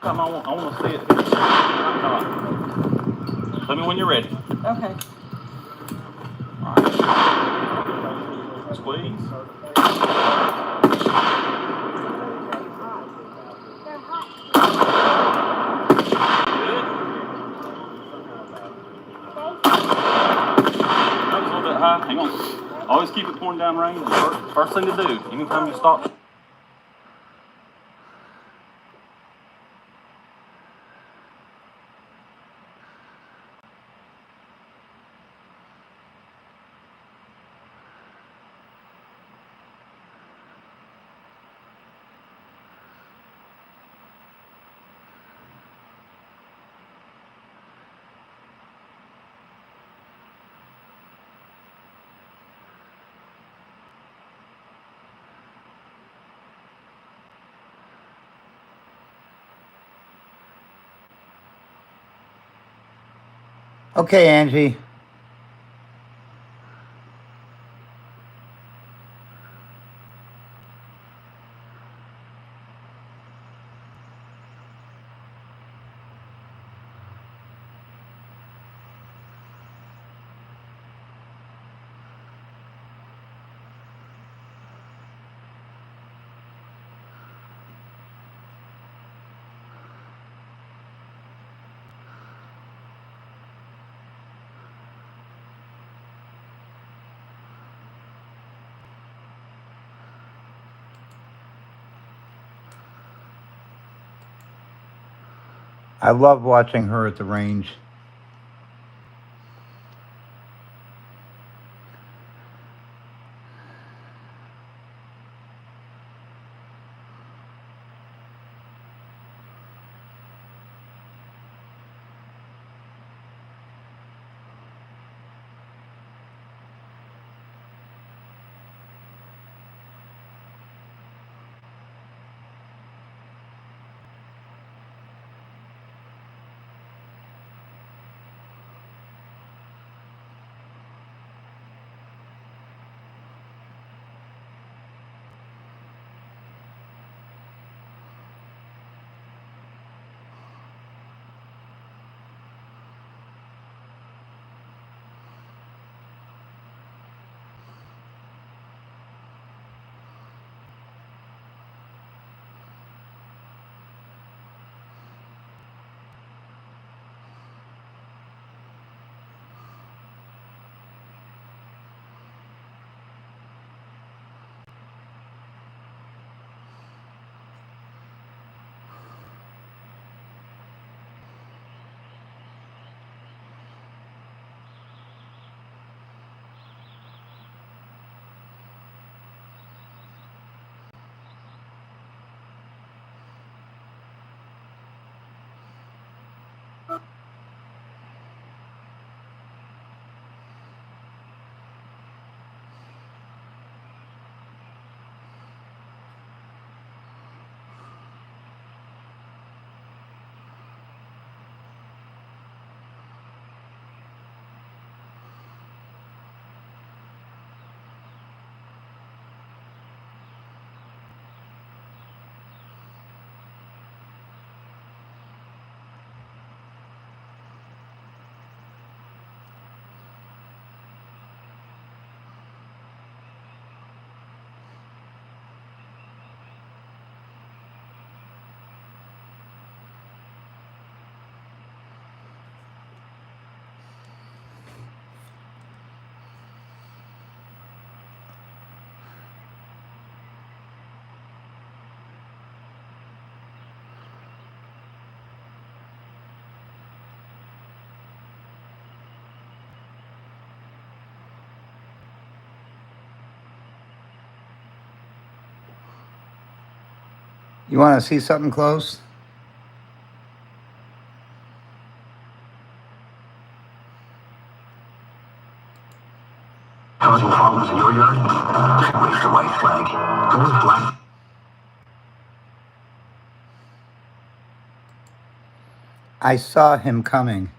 I want to see it. Let me when you're ready. Okay. All right. Squeeze. Good. That was a little bit high. Hang on. Always keep it pouring down rain. First thing to do, anytime you stop. Okay, Angie. I love watching her at the range. You want to see something close? Causing problems in your yard? Raise the white flag. Go with black. I saw him coming.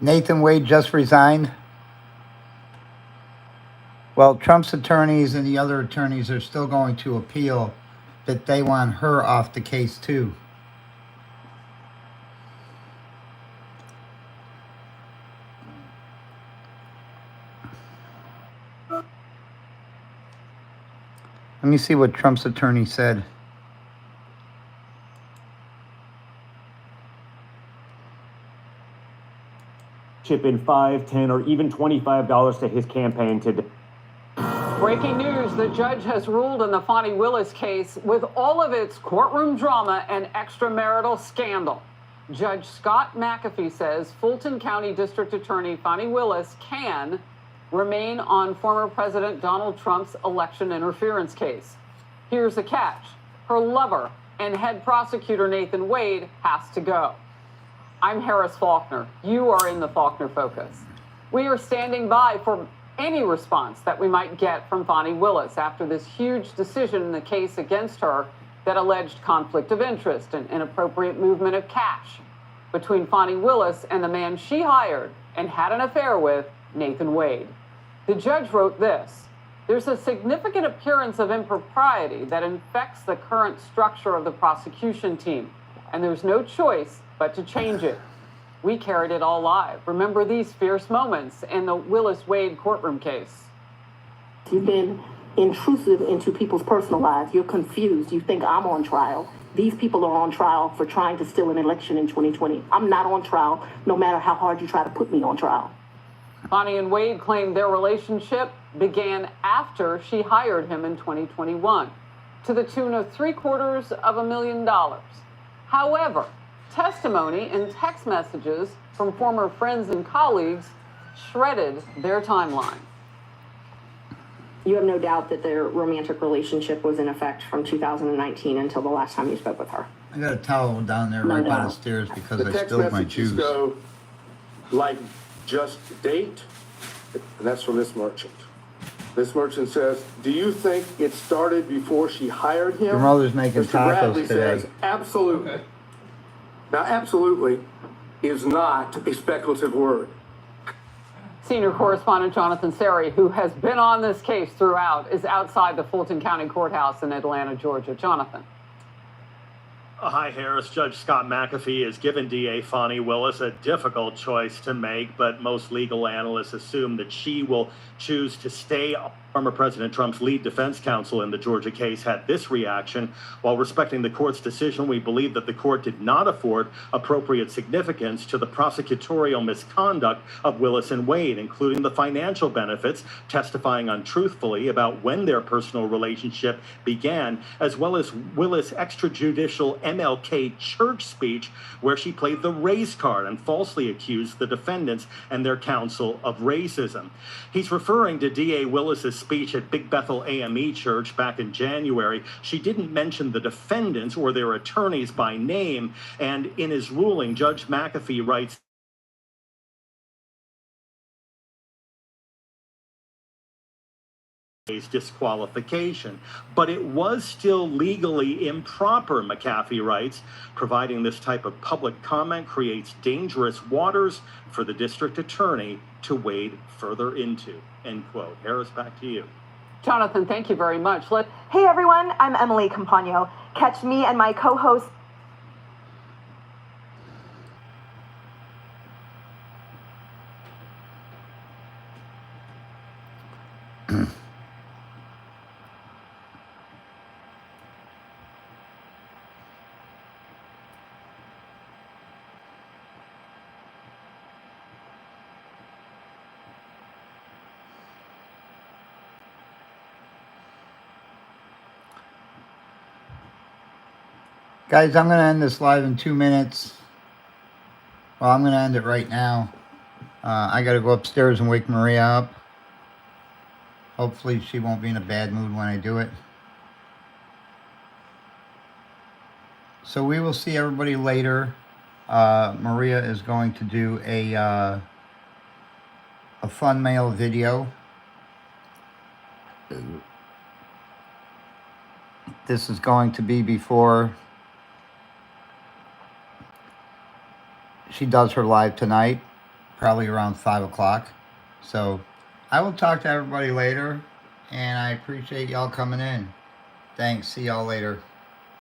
Nathan Wade just resigned. Well, Trump's attorneys and the other attorneys are still going to appeal that they want her off the case too. Let me see what Trump's attorney said. Chip in $5, $10, or even $25 to his campaign today. Breaking news, the judge has ruled in the Fani Willis case with all of its courtroom drama and extramarital scandal. Judge Scott McAfee says Fulton County District Attorney Fani Willis can remain on former President Donald Trump's election interference case. Here's the catch. Her lover and head prosecutor Nathan Wade has to go. I'm Harris Faulkner. You are in the Faulkner Focus. We are standing by for any response that we might get from Fani Willis after this huge decision in the case against her that alleged conflict of interest and inappropriate movement of cash between Fani Willis and the man she hired and had an affair with, Nathan Wade. The judge wrote this: there's a significant appearance of impropriety that infects the current structure of the prosecution team, and there's no choice but to change it. We carried it all live. Remember these fierce moments in the Willis-Wade courtroom case. You've been intrusive into people's personal lives. You're confused. You think I'm on trial. These people are on trial for trying to steal an election in 2020. I'm not on trial, no matter how hard you try to put me on trial. Fani and Wade claimed their relationship began after she hired him in 2021 to the tune of $750,000. However, testimony and text messages from former friends and colleagues shredded their timeline. You have no doubt that their romantic relationship was in effect from 2019 until the last time you spoke with her. I got a towel down there right by the stairs because I spilled my juice. Go like just date, and that's from this merchant. This merchant says, do you think it started before she hired him? Your mother's making Mr. tacos Bradley today. says, absolutely. Okay. Now, absolutely is not a speculative word. Senior correspondent Jonathan Seri, who has been on this case throughout, is outside the Fulton County Courthouse in Atlanta, Georgia. Jonathan. Hi, Harris. Judge Scott McAfee has given DA Fani Willis a difficult choice to make, but most legal analysts assume that she will choose to stay. Former President Trump's lead defense counsel in the Georgia case had this reaction. While respecting the court's decision, we believe that the court did not afford appropriate significance to the prosecutorial misconduct of Willis and Wade, including the financial benefits, testifying untruthfully about when their personal relationship began, as well as Willis' extrajudicial MLK church speech, where she played the race card and falsely accused the defendants and their counsel of racism. He's referring to DA Willis's speech at Big Bethel AME Church back in January. She didn't mention the defendants or their attorneys by name, and in his ruling, Judge McAfee writes, disqualification, but it was still legally improper, McAfee writes. Providing this type of public comment creates dangerous waters for the district attorney to wade further into, end quote. Harris, back to you. Jonathan, thank you very much. Hey everyone, I'm Emily Campagno. Catch me and my co-host Guys, I'm going to end this live in 2 minutes. Well, I'm going to end it right now. I got to go upstairs and wake Maria up. Hopefully she won't be in a bad mood when I do it. So we will see everybody later. Maria is going to do a fun mail video. This is going to be before she does her live tonight, probably around 5 o'clock. So I will talk to everybody later. and I appreciate y'all coming in. Thanks. See y'all later.